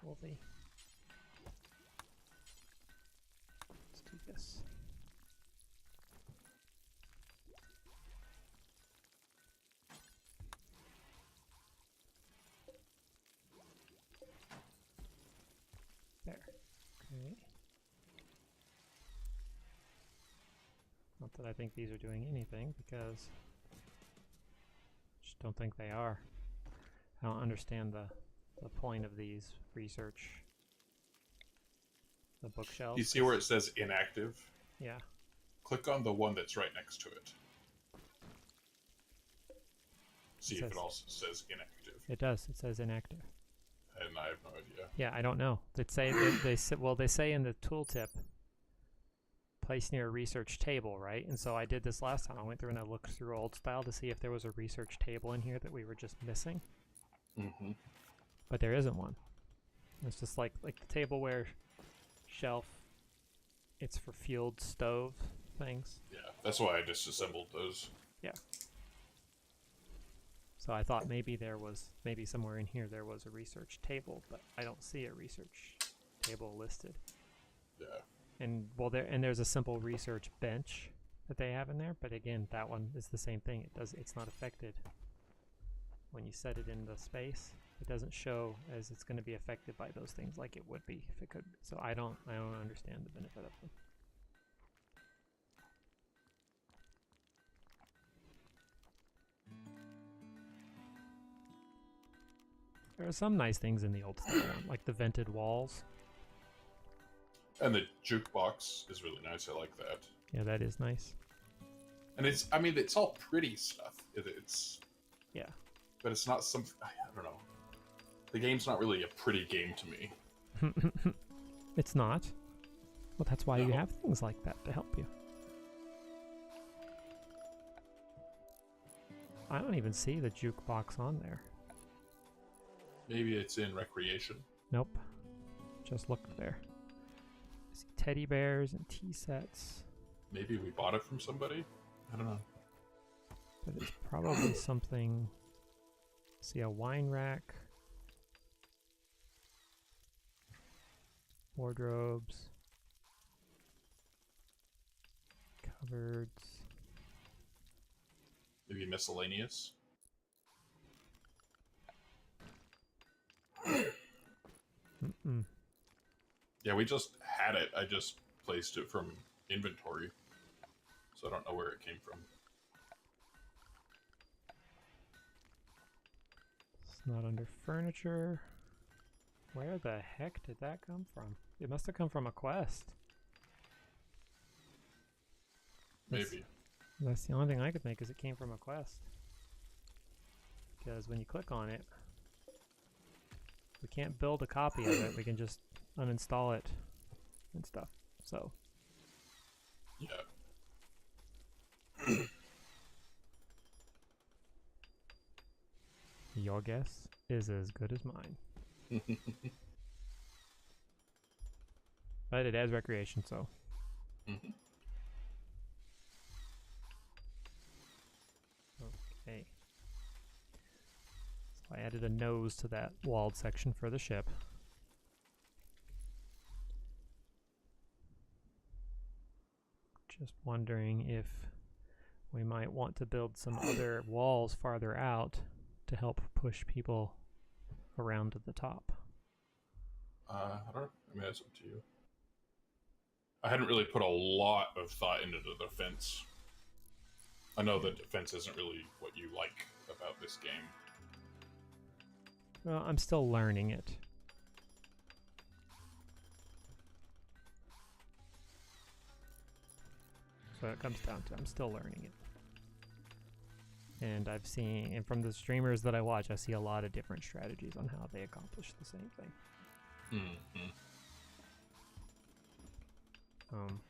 Wolfie. Let's do this. There. Okay. Not that I think these are doing anything, because I just don't think they are. I don't understand the point of these research. The bookshelves. You see where it says inactive? Yeah. Click on the one that's right next to it. See if it also says inactive. It does. It says inactive. And I have no idea. Yeah, I don't know. They say they say in the tooltip, place near a research table, right? And so I did this last time. I went through and I looked through old style to see if there was a research table in here that we were just missing. Mm-hmm. But there isn't one. It's just like the tableware shelf. It's for fueled stove things. Yeah, that's why I disassembled those. Yeah. So I thought maybe somewhere in here there was a research table, but I don't see a research table listed. Yeah. And there's a simple research bench that they have in there, but again, that one is the same thing. It's not affected when you set it in the space. It doesn't show as it's going to be affected by those things like it would be if it could. So I don't understand the benefit of them. There are some nice things in the old style one, like the vented walls. And the jukebox is really nice. I like that. Yeah, that is nice. And it's all pretty stuff. Yeah. But it's not some. I don't know. The game's not really a pretty game to me. It's not. Well, that's why you have things like that to help you. I don't even see the jukebox on there. Maybe it's in recreation. Nope. Just look there. I see teddy bears and tea sets. Maybe we bought it from somebody? I don't know. But it's probably something. See a wine rack. Wardrobes. Cupboards. Maybe miscellaneous? Mm-mm. Yeah, we just had it. I just placed it from inventory. So I don't know where it came from. It's not under furniture. Where the heck did that come from? It must have come from a quest. Maybe. That's the only thing I could think is it came from a quest. Because when you click on it, we can't build a copy of it. We can just uninstall it and stuff. So. Yeah. Your guess is as good as mine. But it has recreation, so. Mm-hmm. Okay. So I added a nose to that walled section for the ship. Just wondering if we might want to build some other walls farther out to help push people around to the top. I don't know. I mean, that's up to you. I hadn't really put a lot of thought into the defense. I know that defense isn't really what you like about this game. Well, I'm still learning it. So it comes down to I'm still learning it. And I've seen, and from the streamers that I watch, I see a lot of different strategies on how they accomplish the same thing. Mm-hmm.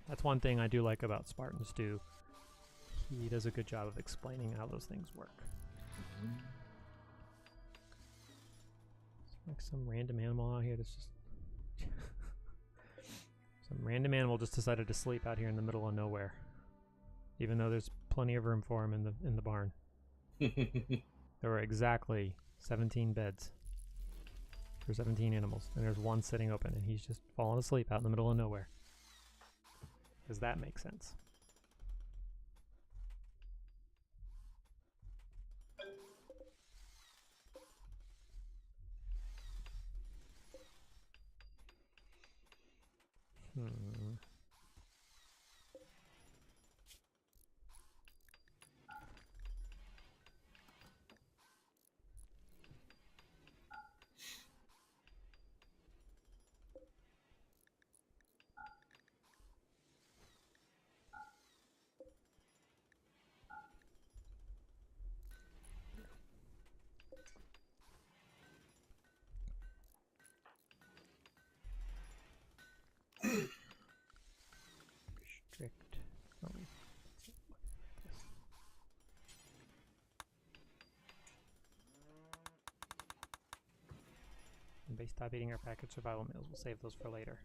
That's one thing I do like about Spartan Stew. He does a good job of explaining how those things work. Mm-hmm. It's like some random animal out here that's just... some random animal just decided to sleep out here in the middle of nowhere. Even though there's plenty of room for him in the barn. There were exactly 17 beds for 17 animals, and there's one sitting open, and he's just falling asleep out in the middle of nowhere. Does that make sense? Restrict. Oh, wait. When they stop eating our packaged survival meals, we'll save those for later.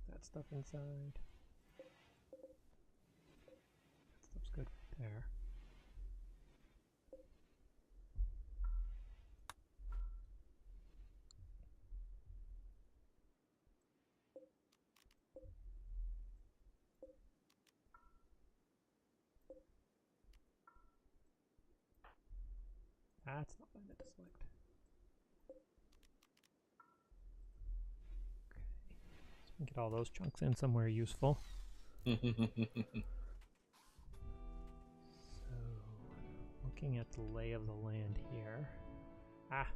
That stuff inside. That stuff's good right there. That's not what I meant to select. Okay. So we can get all those chunks in somewhere useful. So, looking at the lay of the land here. Ah!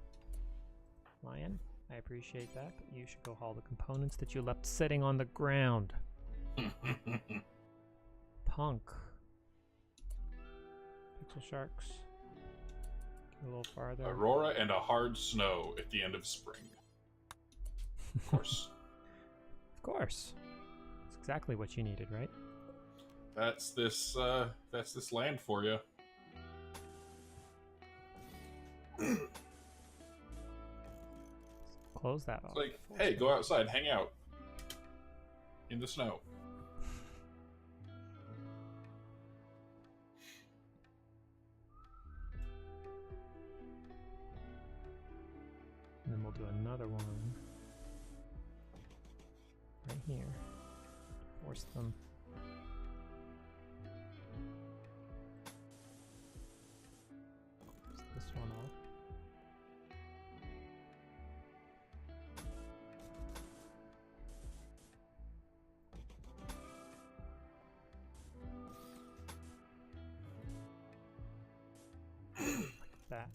Lion, I appreciate that, but you should go haul the components that you left sitting on the ground. Punk. Pixel sharks. Get a little farther. Aurora and a hard snow at the end of spring. Of course. Of course. That's exactly what you needed, right? That's this land for you. Close that off. It's like, hey, go outside, hang out in the snow. And then we'll do another one right here. Force them. Close this one off. Like that.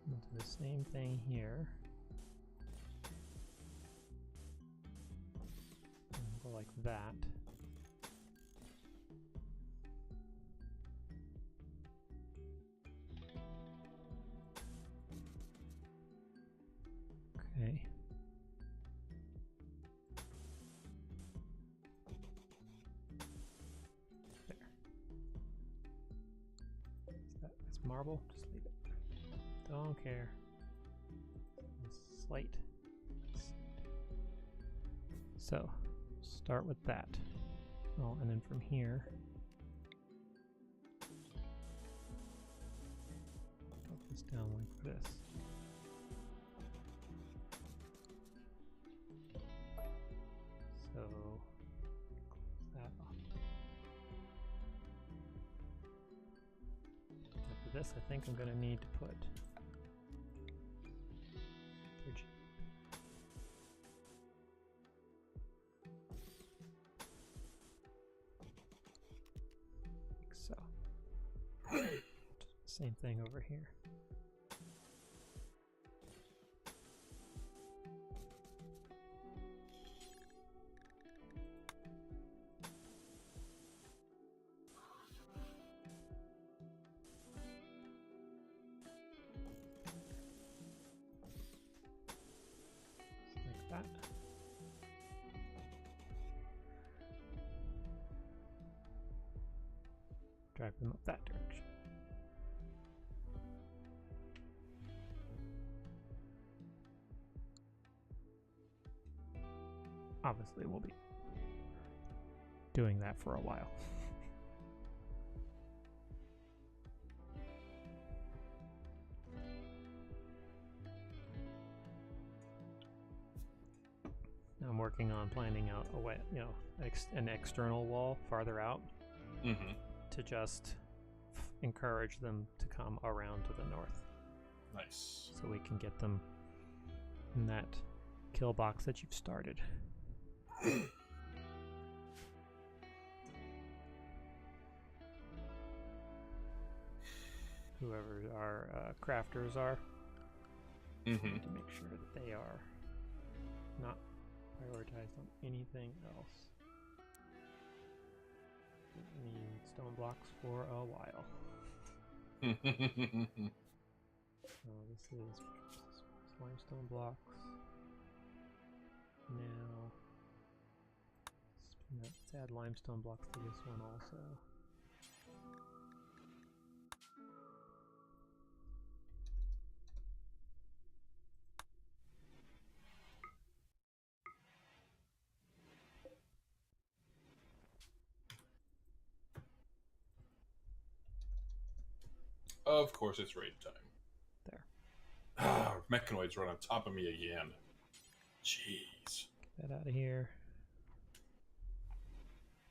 We'll do the same thing here. And we'll go like that. Okay. There. Is that marble? Just leave it. Don't care. Slate. So, start with that. Oh, and then from here, put this down like this. So, close that off. After this, I think I'm going to need to put bridge. Like so. Same thing over here. Like that. Drive them up that direction. Obviously, we'll be doing that for a while. Now I'm working on planning out a way, you know, an external wall farther out to just encourage them to come around to the north. Nice. So we can get them in that kill box that you've started. Whoever our crafters are, to make sure that they are not prioritized on anything else. We need stone blocks for a while. So this is limestone blocks. Now, let's add limestone blocks to this one also. Of course, it's raid time. There. Ah, mechanoids run on top of me again. Jeez. Get that out of here.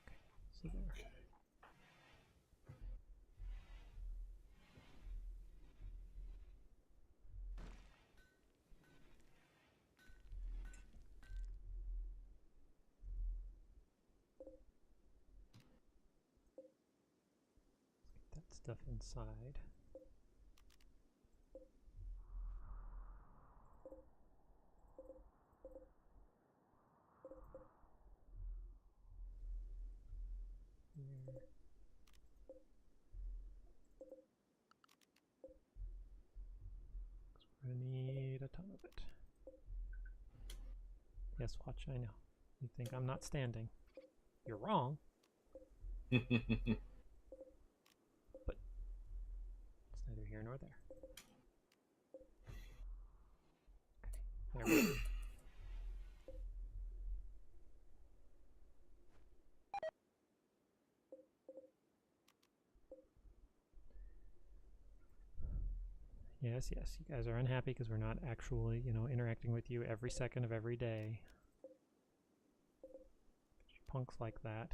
Okay, so there. Okay. Get that stuff inside. Here. We're gonna need a ton of it. Yes, watch, I know. You think I'm not standing. You're wrong. But it's neither here nor there. Okay, there we go. Yes, yes, you guys are unhappy because we're not actually, you know, interacting with you every second of every day. Punks like that.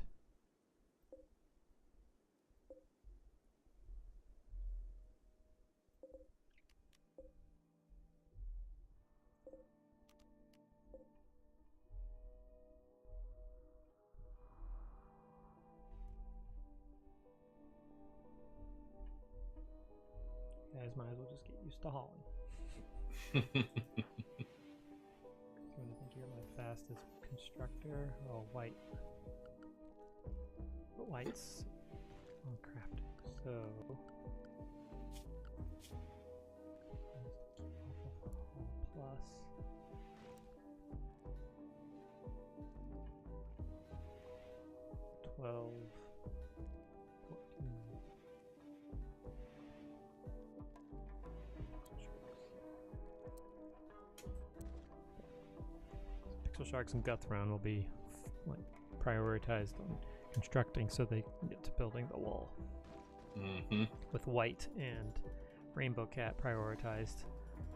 You guys might as well just get used to hauling. You want to think you're my fastest constructor? Oh, white. But white's on crafting, so plus 12, 14. Sharks and Guthround will be like prioritized on constructing, so they can get to building the wall. Mm-hmm. With White and Rainbow Cat prioritized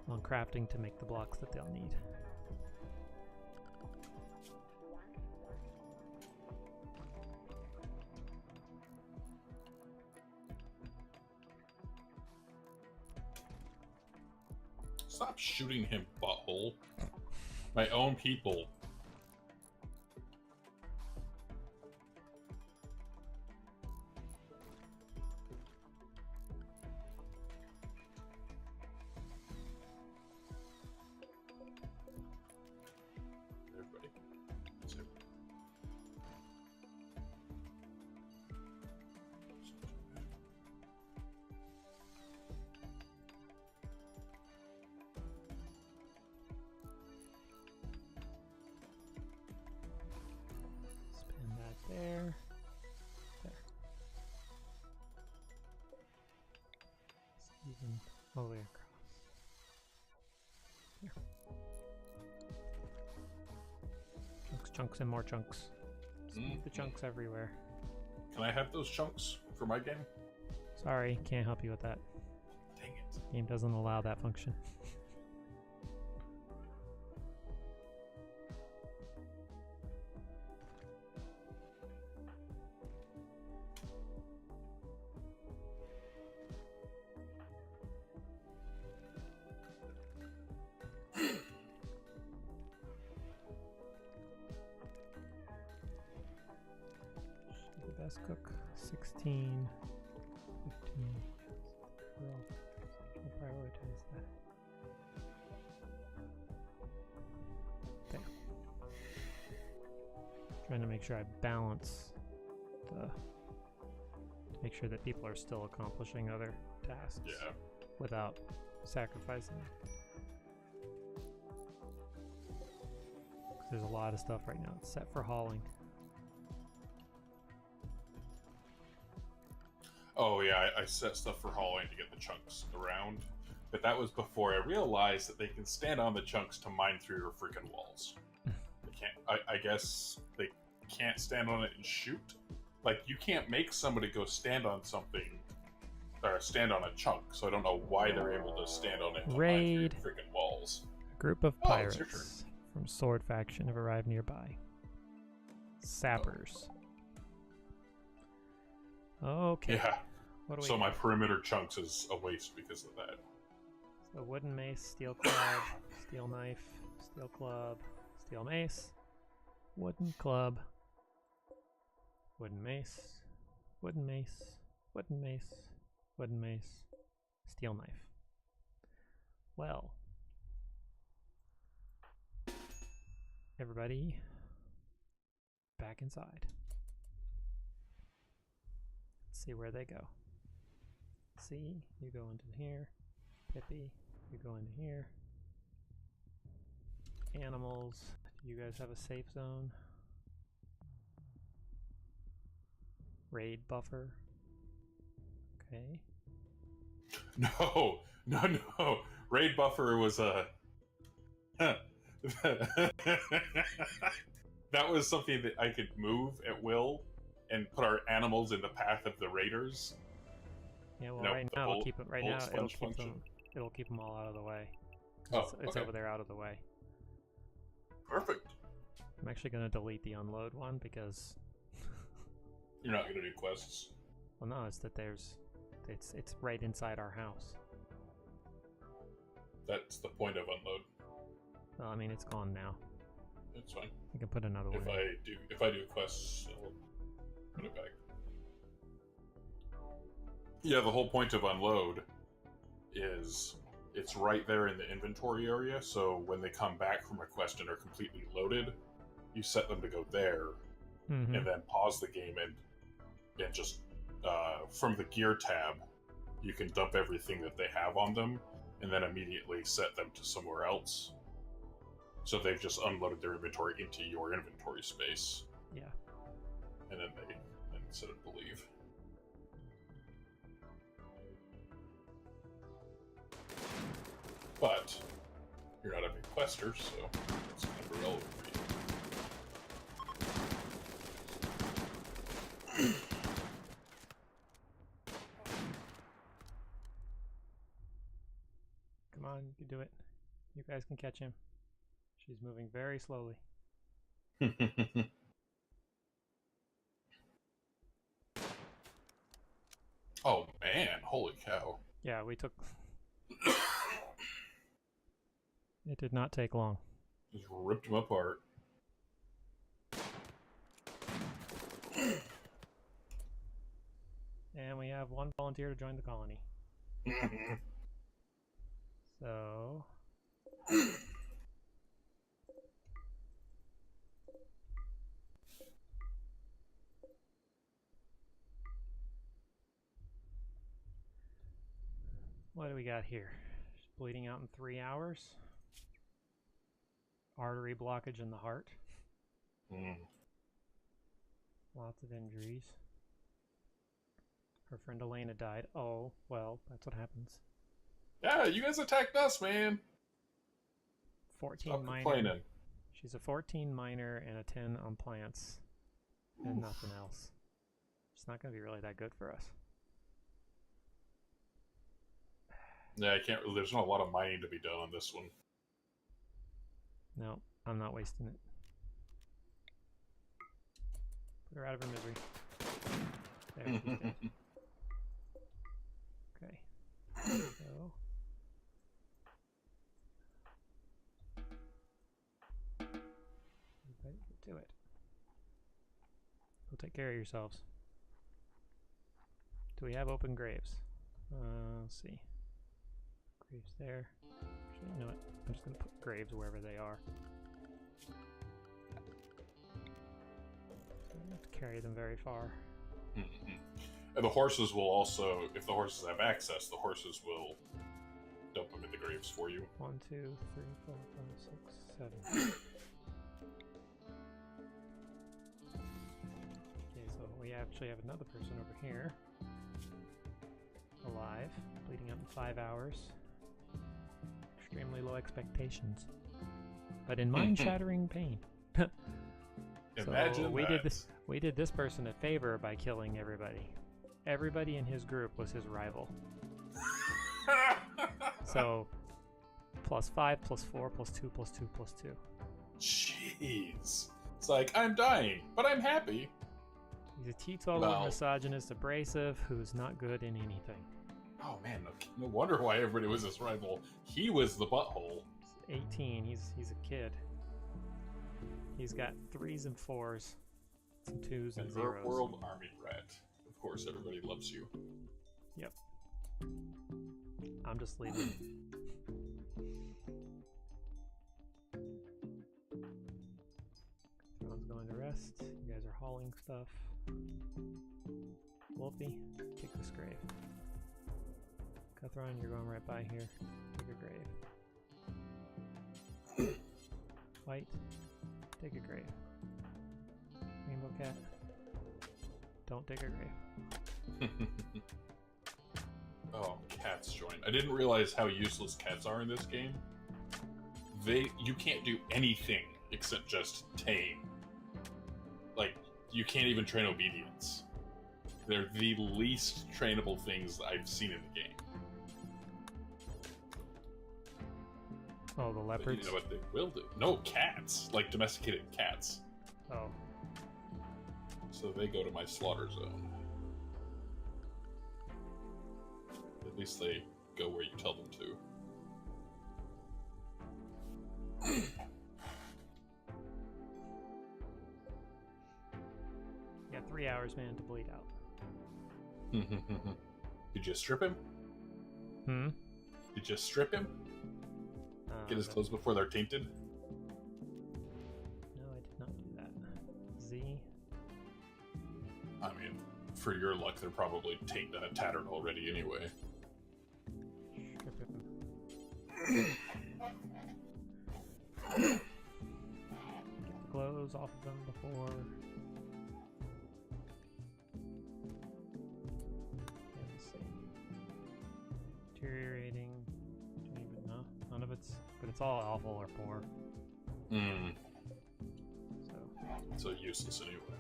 on crafting to make the blocks that they'll need. Stop shooting him, butthole. My own people. Everybody. Spin that there. There. Even all the way across. Here. Chunks, chunks, and more chunks. Just the chunks everywhere. Can I have those chunks for my game? Sorry, can't help you with that. Dang it. Game doesn't allow that function. The best cook, 16, 15. We'll prioritize that. Okay. Trying to make sure I balance to make sure that people are still accomplishing other tasks without sacrificing. 'Cause there's a lot of stuff right now that's set for hauling. Oh yeah, I set stuff for hauling to get the chunks around, but that was before I realized that they can stand on the chunks to mine through your freaking walls. They can't. I guess they can't stand on it and shoot. Like you can't make somebody go stand on something or stand on a chunk. So I don't know why they're able to stand on it and mine through your freaking walls. A group of Oh, it's your turn. pirates from Sword Faction have arrived nearby. Sappers. Okay. Yeah. What do we So got? my perimeter chunks is a waste because of that. So wooden mace, steel club, steel knife, steel club, steel mace, wooden club, wooden mace, wooden mace, wooden mace, wooden mace, steel knife. Well, everybody back inside. Let's see where they go. See, you go into here. Pippi, you go into here. Animals, do you guys have a safe zone? Raid buffer. Okay. No. Raid buffer was a. That was something that I could move at will and put our animals in the path of the raiders. Yeah, well, Nope, right the now bullet- it'll keep it. Right bullet now it'll sponge keep function. them. It'll keep them all out of the way. Oh, It's okay. over there, out of the way. Perfect. I'm actually gonna delete the unload one because, You're not gonna do quests. well, no, it's that it's right inside our house. That's the point of unload. Well, I mean, it's gone now. It's fine. I can put another one. If I do quests, I'll put it back. Yeah, the whole point of unload is it's right there in the inventory area, so when they come back from a quest and are completely loaded, you set them to go there, Mm-hmm. and then pause the game and just from the gear tab, you can dump everything that they have on them, and then immediately set them to somewhere else. So they've just unloaded their inventory into your inventory space. Yeah. And then they set them to leave. But you're not a big quester, so it's kind of irrelevant for you. on, you can do it. You guys can catch him. She's moving very slowly. Oh man, holy cow. Yeah, we took... It did not take long. Just ripped him apart. And we have one volunteer to join the colony. So... What do we got here? She's bleeding out in 3 hours. Artery blockage in the heart. Lots of injuries. Her friend Elena died. Oh, well, that's what happens. Yeah, you guys attacked us, man. 14 Stop minor. complaining. She's a 14 minor and a 10 on plants. And nothing else. It's not going to be really that good for us. Yeah, I can't. There's not a lot of mining to be done on this one. No, I'm not wasting it. Put her out of her misery. There, she's dead. Okay. So. Everybody get to it. Go take care of yourselves. Do we have open graves? Let's see. Graves there. Actually, you know what? I'm just going to put graves wherever they are. I don't have to carry them very far. And the horses will also, if the horses have access, the horses will dump them in the graves for you. 1, 2, 3, 4, 5, 6, 7. Okay, so we actually have another person over here. Alive. Bleeding out in 5 hours. Extremely low expectations. But in mind-shattering pain. Imagine so that. we did this person a favor by killing everybody. Everybody in his group was his rival. So, +5, +4, +2, +2, +2. Jeez. It's like, I'm dying, but I'm happy. He's a teetotaler, misogynist, abrasive, who's not good in anything. Oh man, no wonder why everybody was his rival. He was the butthole. He's 18, he's a kid. He's got 3s and 4s, some 2s and 0s. World Army Rat. Of course, everybody loves you. Yep. I'm just leaving. Everyone's going to rest. You guys are hauling stuff. Wolfie, kick this grave. Cuthron, you're going right by here. Take a grave. White, take a grave. Rainbow Cat, don't take a grave. Oh, cats joined. I didn't realize how useless cats are in this game. You can't do anything except just tame. Like, you can't even train obedience. They're the least trainable things I've seen in the game. Oh, the leopards? But you know what they will do? No, cats. Like domesticated cats. Oh. So they go to my slaughter zone. At least they go where you tell them to. You got 3 hours, man, to bleed out. Did you strip him? Hmm? Did you strip him? Get his clothes before they're tainted? No, I did not do that. Z. I mean, for your luck, they're probably tainted and tattered already anyway. Get the clothes off of them before. Okay, let's see. Deteriorating. No, none of it's. But it's all awful or poor. So useless anyway.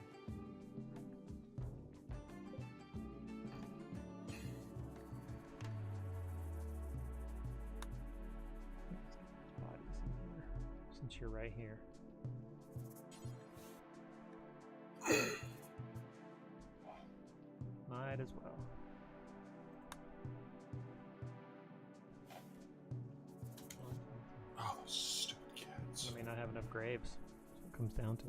since you're right here. Might as well. Oh, those stupid cats. I may not have enough graves. That's what it comes down to.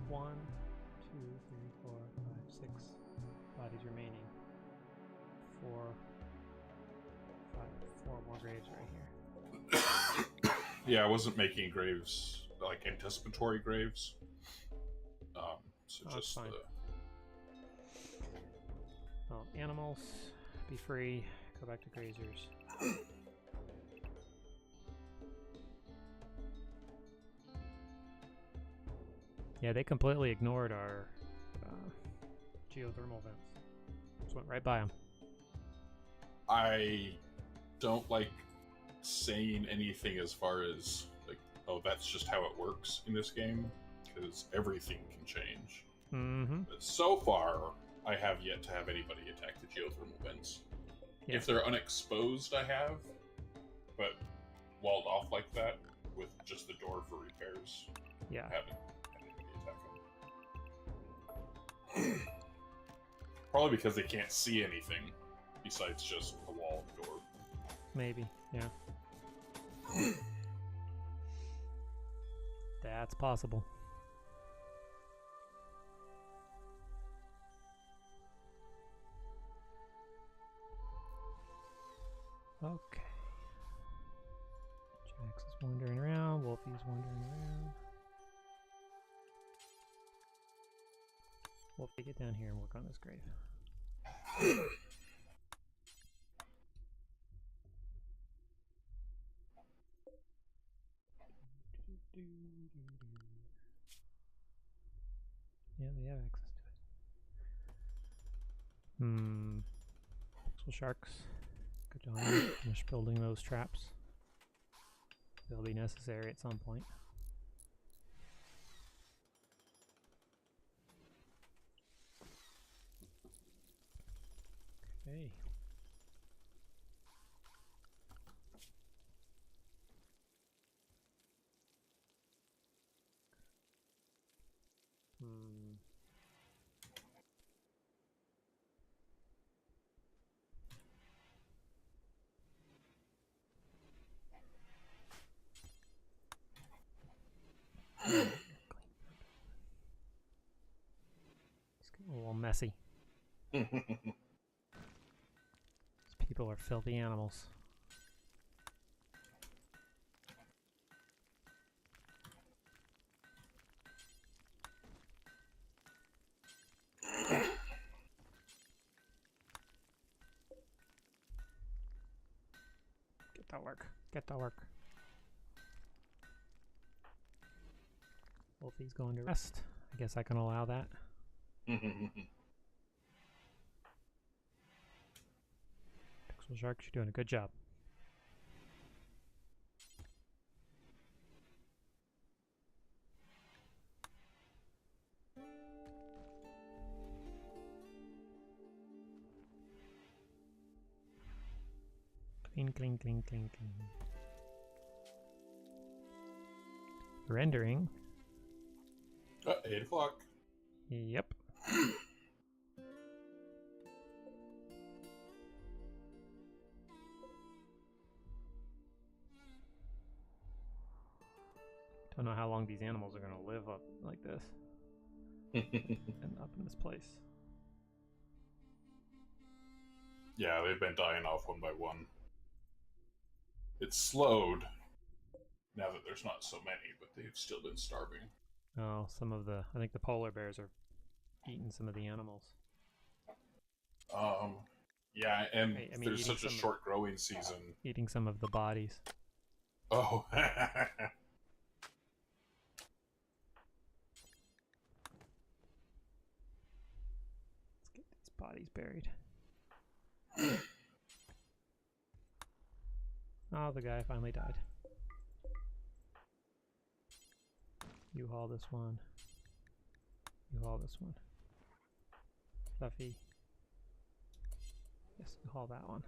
One, two, three, four, five, 6 bodies remaining. 4 more graves right here. Yeah, I wasn't making graves, like anticipatory graves. So Oh, just fine. the... Well, animals, be free. Go back to grazers. Yeah, they completely ignored our geothermal vents. Just went right by them. I don't like saying anything as far as, like, oh, that's just how it works in this game, because everything can change. Mm-hmm. But so far, I have yet to have anybody attack the geothermal vents. Yeah. If they're unexposed, I have, but walled off like that, with just the door for repairs, Yeah. I haven't had anybody attack them. Probably because they can't see anything besides just a wall door. Maybe, yeah. That's possible. Okay. Jax is wandering around. Wolfie's wandering around. Wolfie, get down here and work on this grave. Yeah, they have access to it. Pixel sharks. Good job. Finish building those traps. They'll be necessary at some point. Okay. It's getting a little messy. These people are filthy animals. Get to work. Get to work. Wolfie's going to rest. I guess I can allow that. Pixel Sharks, you're doing a good job. Clean, clean, clean, clean, clean. Rendering. 8 o'clock. Yep. Don't know how long these animals are going to live up like this. And up in this place. Yeah, they've been dying off one by one. It's slowed now that there's not so many, but they've still been starving. Oh, I think the polar bears are eating some of the animals. Yeah, and I mean, there's such a short growing season. Eating some of the bodies. Oh. Let's get these bodies buried. Oh, the guy finally died. You haul this one. You haul this one. Fluffy. Yes, you haul that one.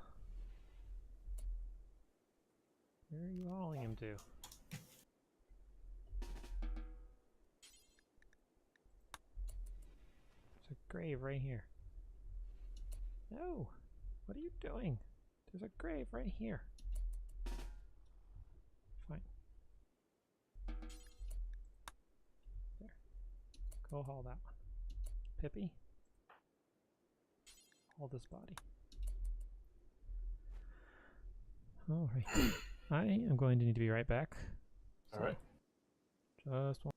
Where are you hauling him to? There's a grave right here. No! What are you doing? There's a grave right here. Fine. There. Go haul that one. Pippi? Haul this body. Alright. I am going to need to be right back. Alright. Just one.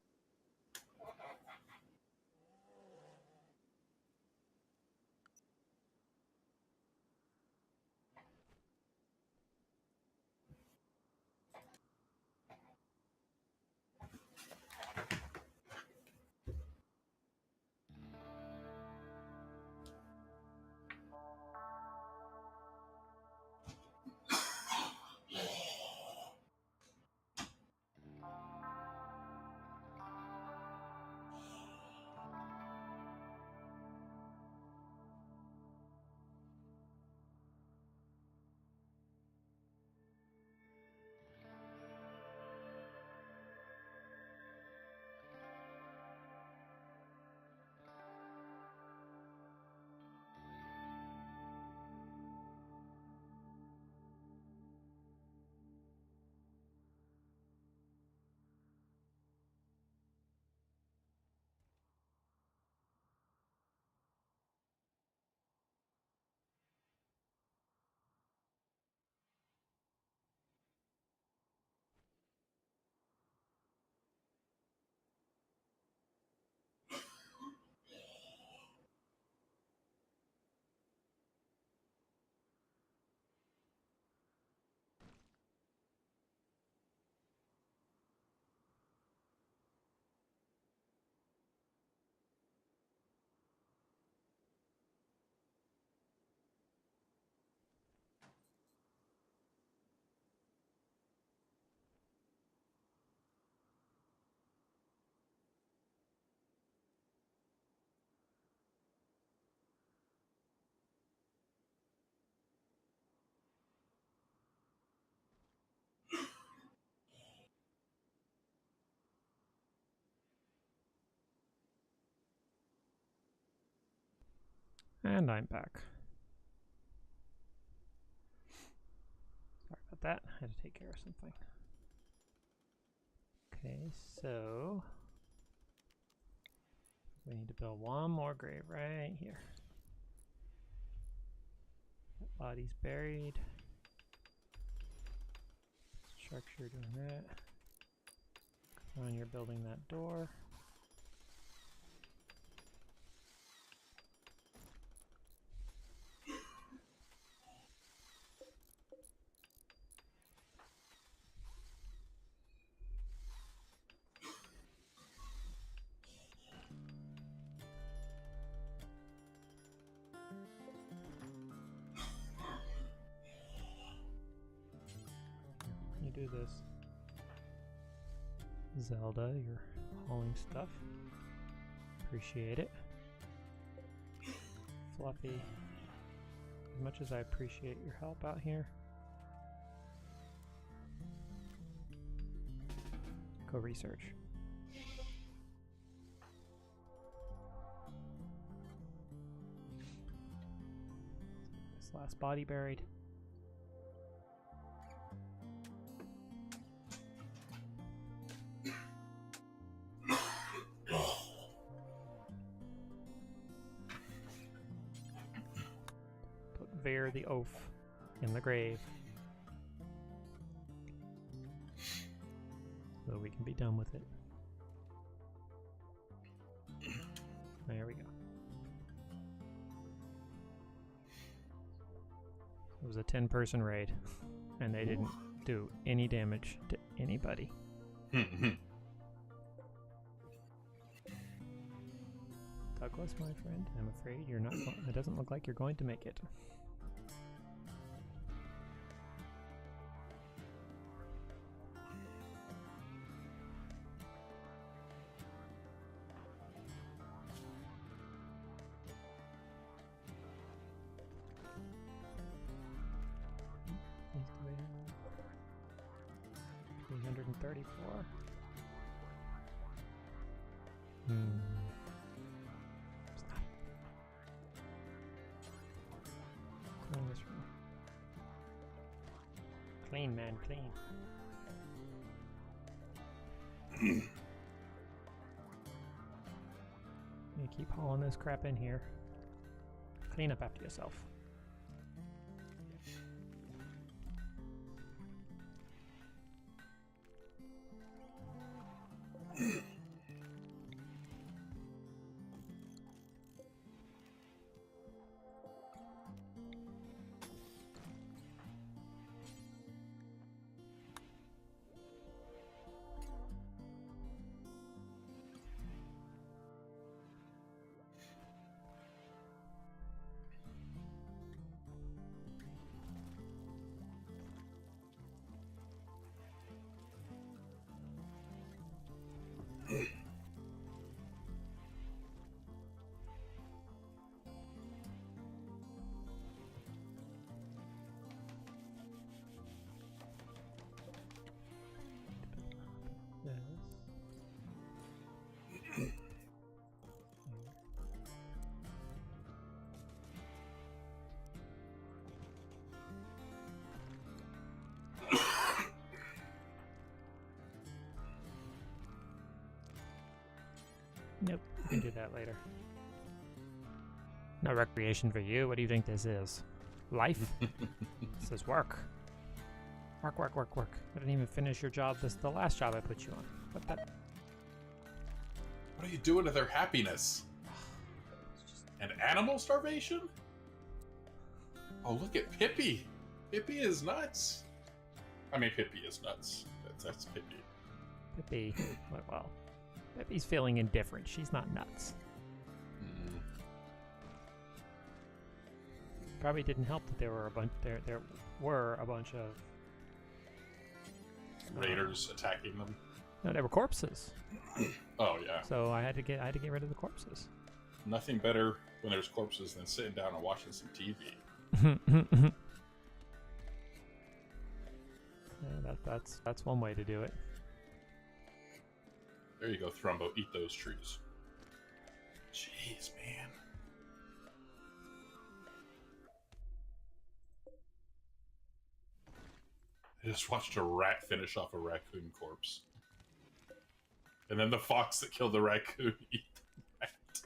And I'm back. Sorry about that. I had to take care of something. Okay, so we need to build one more grave right here. That body's buried. Structure doing that. Come on, you're building that door. You do this. Zelda, you're hauling stuff. Appreciate it. Fluffy, as much as I appreciate your help out here, go research. This last body buried. Bear the oath in the grave so we can be done with it. There we go. It was a 10-person raid and they didn't do any damage to anybody. Douglas, my friend, I'm afraid you're not. It doesn't look like you're going to make it. 134. Stop. Clean this room. Clean, man, clean. You keep hauling this crap in here. Clean up after yourself. Nope, we can do that later. No recreation for you. What do you think this is? Life? This is work. Work, work, work, work. I didn't even finish your job. This is the last job I put you on. What the? What are you doing to their happiness? And animal starvation? Oh, look at Pippi. Pippi is nuts. I mean, Pippi is nuts. That's Pippi. Pippi. Well, Pippi's feeling indifferent. She's not nuts. Probably didn't help that there were a bunch. There were a bunch of raiders attacking them. No, they were corpses. Oh yeah. So I had to get rid of the corpses. Nothing better when there's corpses than sitting down and watching some TV. Yeah, that's one way to do it. There you go, Thrumbo. Eat those trees. Jeez, man. I just watched a rat finish off a raccoon corpse. And then the fox that killed the raccoon eat the rat.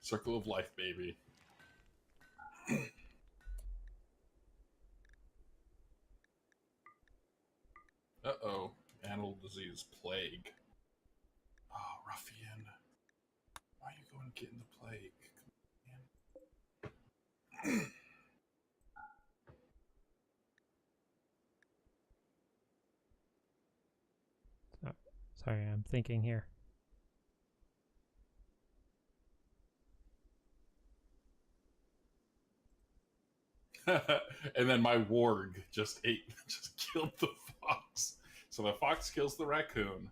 Circle of life, baby. Uh-oh. Animal disease plague. Oh, ruffian. Why are you going getting the plague? Sorry, I'm thinking here. And then my warg just killed the fox. So the fox kills the raccoon,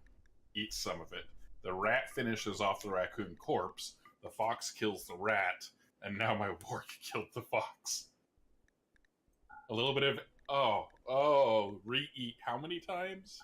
eats some of it. The rat finishes off the raccoon corpse. The fox kills the rat, and now my warg killed the fox. A little bit of re-eat how many times?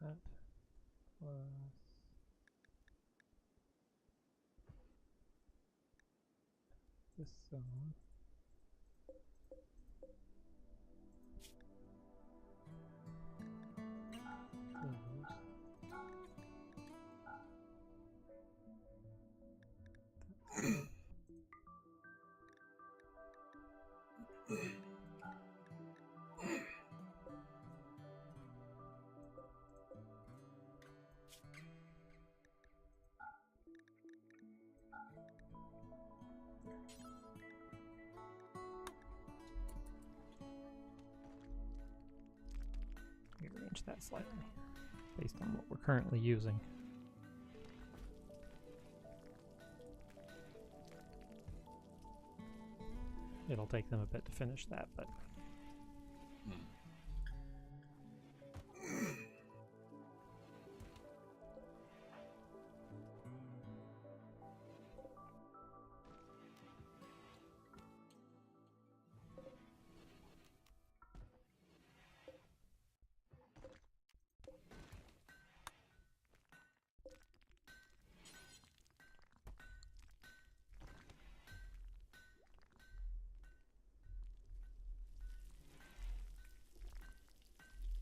That plus this zone. Here we go. change that slightly based on what we're currently using. It'll take them a bit to finish that, but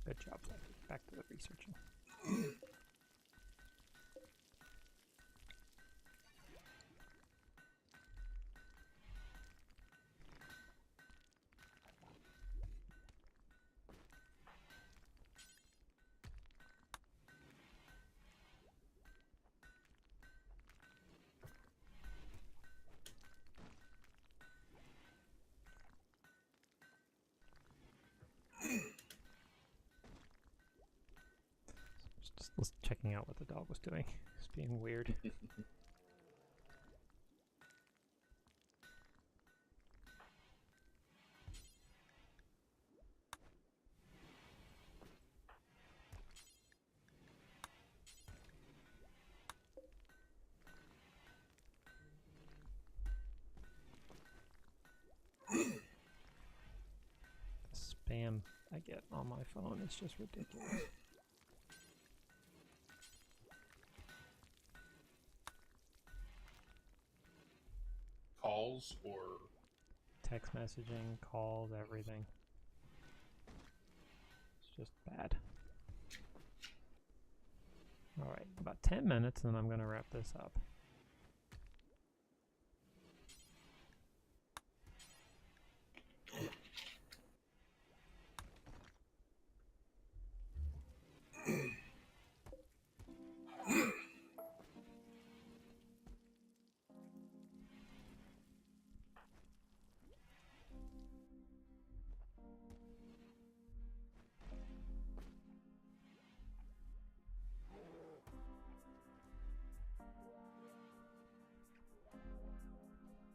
good job. Back to the researching. Just checking out what the dog was doing. It's being weird. The spam I get on my phone is just ridiculous. Calls or Text messaging, calls, everything. It's just bad. Alright, about 10 minutes and I'm going to wrap this up.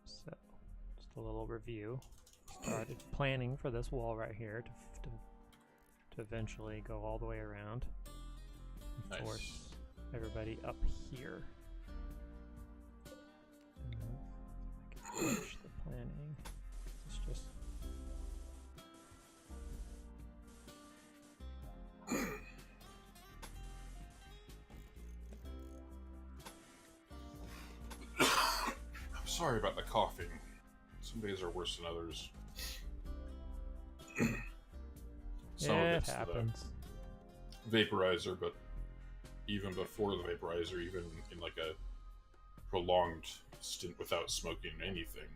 So, just a little review. Started planning for this wall right here to eventually go all the way around and Nice. force everybody up here. And I can finish the planning. It's just Sorry about the coughing. Some days are worse than others. Some yeah, of it it's happens. the vaporizer, but even before the vaporizer, even in like a prolonged stint without smoking anything,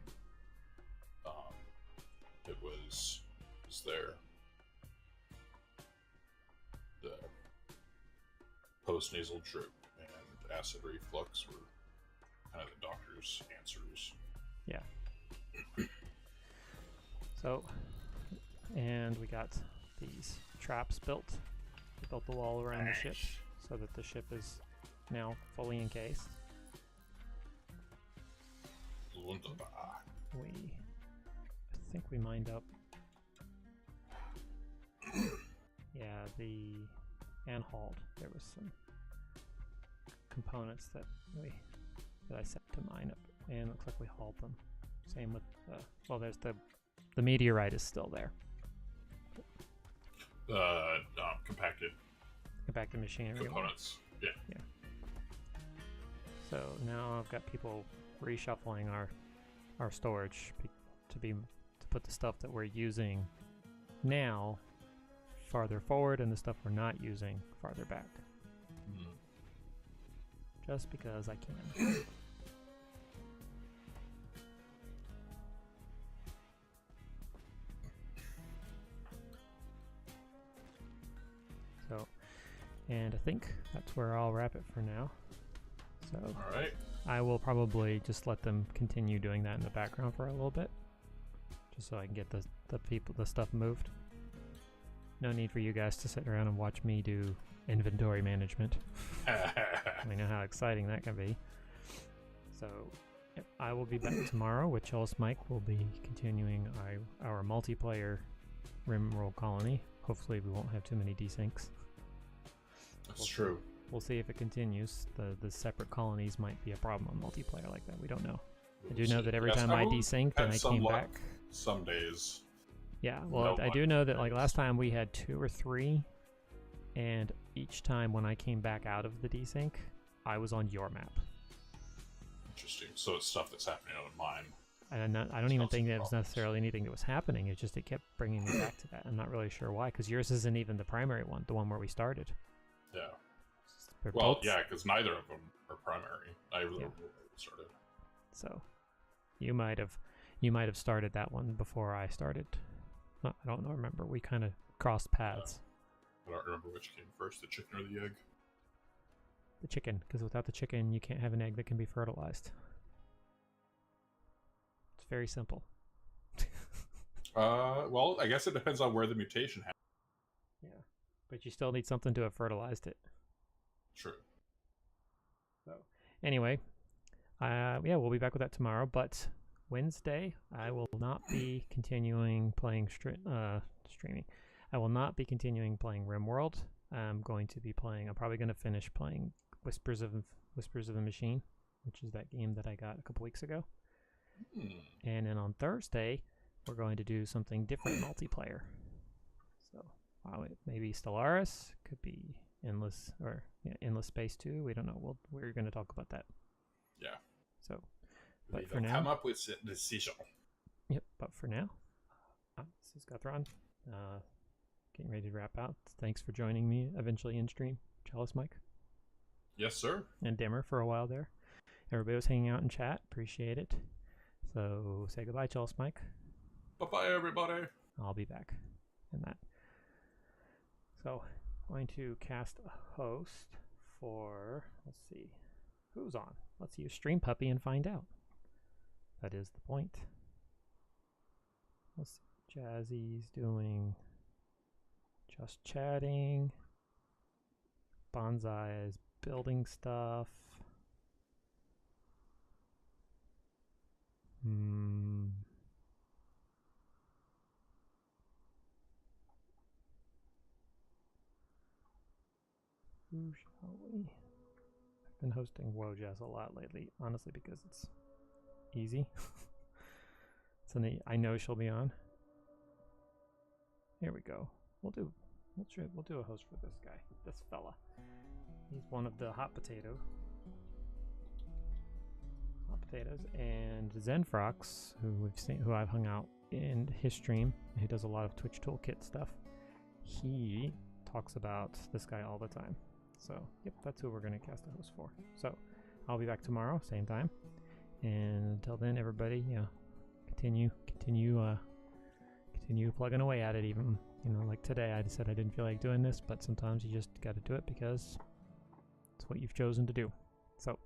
it was there. The post-nasal drip and acid reflux were kind of the doctor's answers. Yeah. So, and we got these traps built. We built the wall around the ship so that the ship is now fully encased. Wunderbar. I think we mined up. Yeah, the Anhalt. There was some components that I set to mine up, and it looks like we hauled them. Same with well, there's the meteorite is still there. Compacted machinery Components. Yeah. So now I've got people reshuffling our storage to put the stuff that we're using now farther forward and the stuff we're not using farther back. Just because I can. So, and I think that's where I'll wrap it for now. So, All right. I will probably just let them continue doing that in the background for a little bit, just so I can get the stuff moved. No need for you guys to sit around and watch me do inventory management. We know how exciting that can be. So, yep, I will be back tomorrow with Chalice Mike. We'll be continuing our multiplayer Rimworld colony. Hopefully we won't have too many desyncs. That's true. We'll see if it continues. The separate colonies might be a problem on multiplayer like that. We don't know. I do know that every time I desynced and I came back... Some days. Yeah, well, I do know that like last time we had 2 or 3, and each time when I came back out of the desync, I was on your map. Interesting. So it's stuff that's happening on mine. And I don't even think that was necessarily anything that was happening. It's just it kept bringing me back to that. I'm not really sure why, because yours isn't even the primary one, the one where we started. Yeah. They're Well, both... yeah, because neither of them are primary. Neither of them started. So, you might have started that one before I started. I don't know. Remember, we kind of crossed paths. I don't remember which came first, the chicken or the egg. The chicken, because without the chicken, you can't have an egg that can be fertilized. It's very simple. Well, I guess it depends on where the mutation happened. Yeah, but you still need something to have fertilized it. True. So, anyway, yeah, we'll be back with that tomorrow, but Wednesday, I will not be continuing playing streaming. I will not be continuing playing Rimworld. I'm probably going to finish playing Whispers of the Machine, which is that game that I got a couple weeks ago. And then on Thursday, we're going to do something different multiplayer. So, maybe Stellaris, could be Endless Space 2. We don't know. We're going to talk about that. Yeah. So, but for They'll now, come up with a decision. Yep. But for now, this is Guthron. Getting ready to wrap out. Thanks for joining me eventually in stream, Chalice Mike. Yes, sir. And Dimmer for a while there. Everybody was hanging out in chat. Appreciate it. So say goodbye, Chalice Mike. Bye-bye, everybody. I'll be back in that. So, going to cast a host for, let's see, who's on? Let's use Stream Puppy and find out. That is the point. Let's see, Jazzy's doing just chatting. Bonsai is building stuff. Who shall we? I've been hosting Wojazz a lot lately, honestly, because it's easy. I know she'll be on. Here we go. We'll do a host for this guy, this fella. He's one of the Hot Potatoes, and Zenfrox, who I've hung out in his stream. He does a lot of Twitch Toolkit stuff. He talks about this guy all the time. So, yep, that's who we're going to cast a host for. So, I'll be back tomorrow, same time. And until then, everybody, continue plugging away at it. Even, like today, I said I didn't feel like doing this, but sometimes you just got to do it because it's what you've chosen to do. So,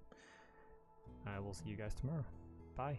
I will see you guys tomorrow. Bye.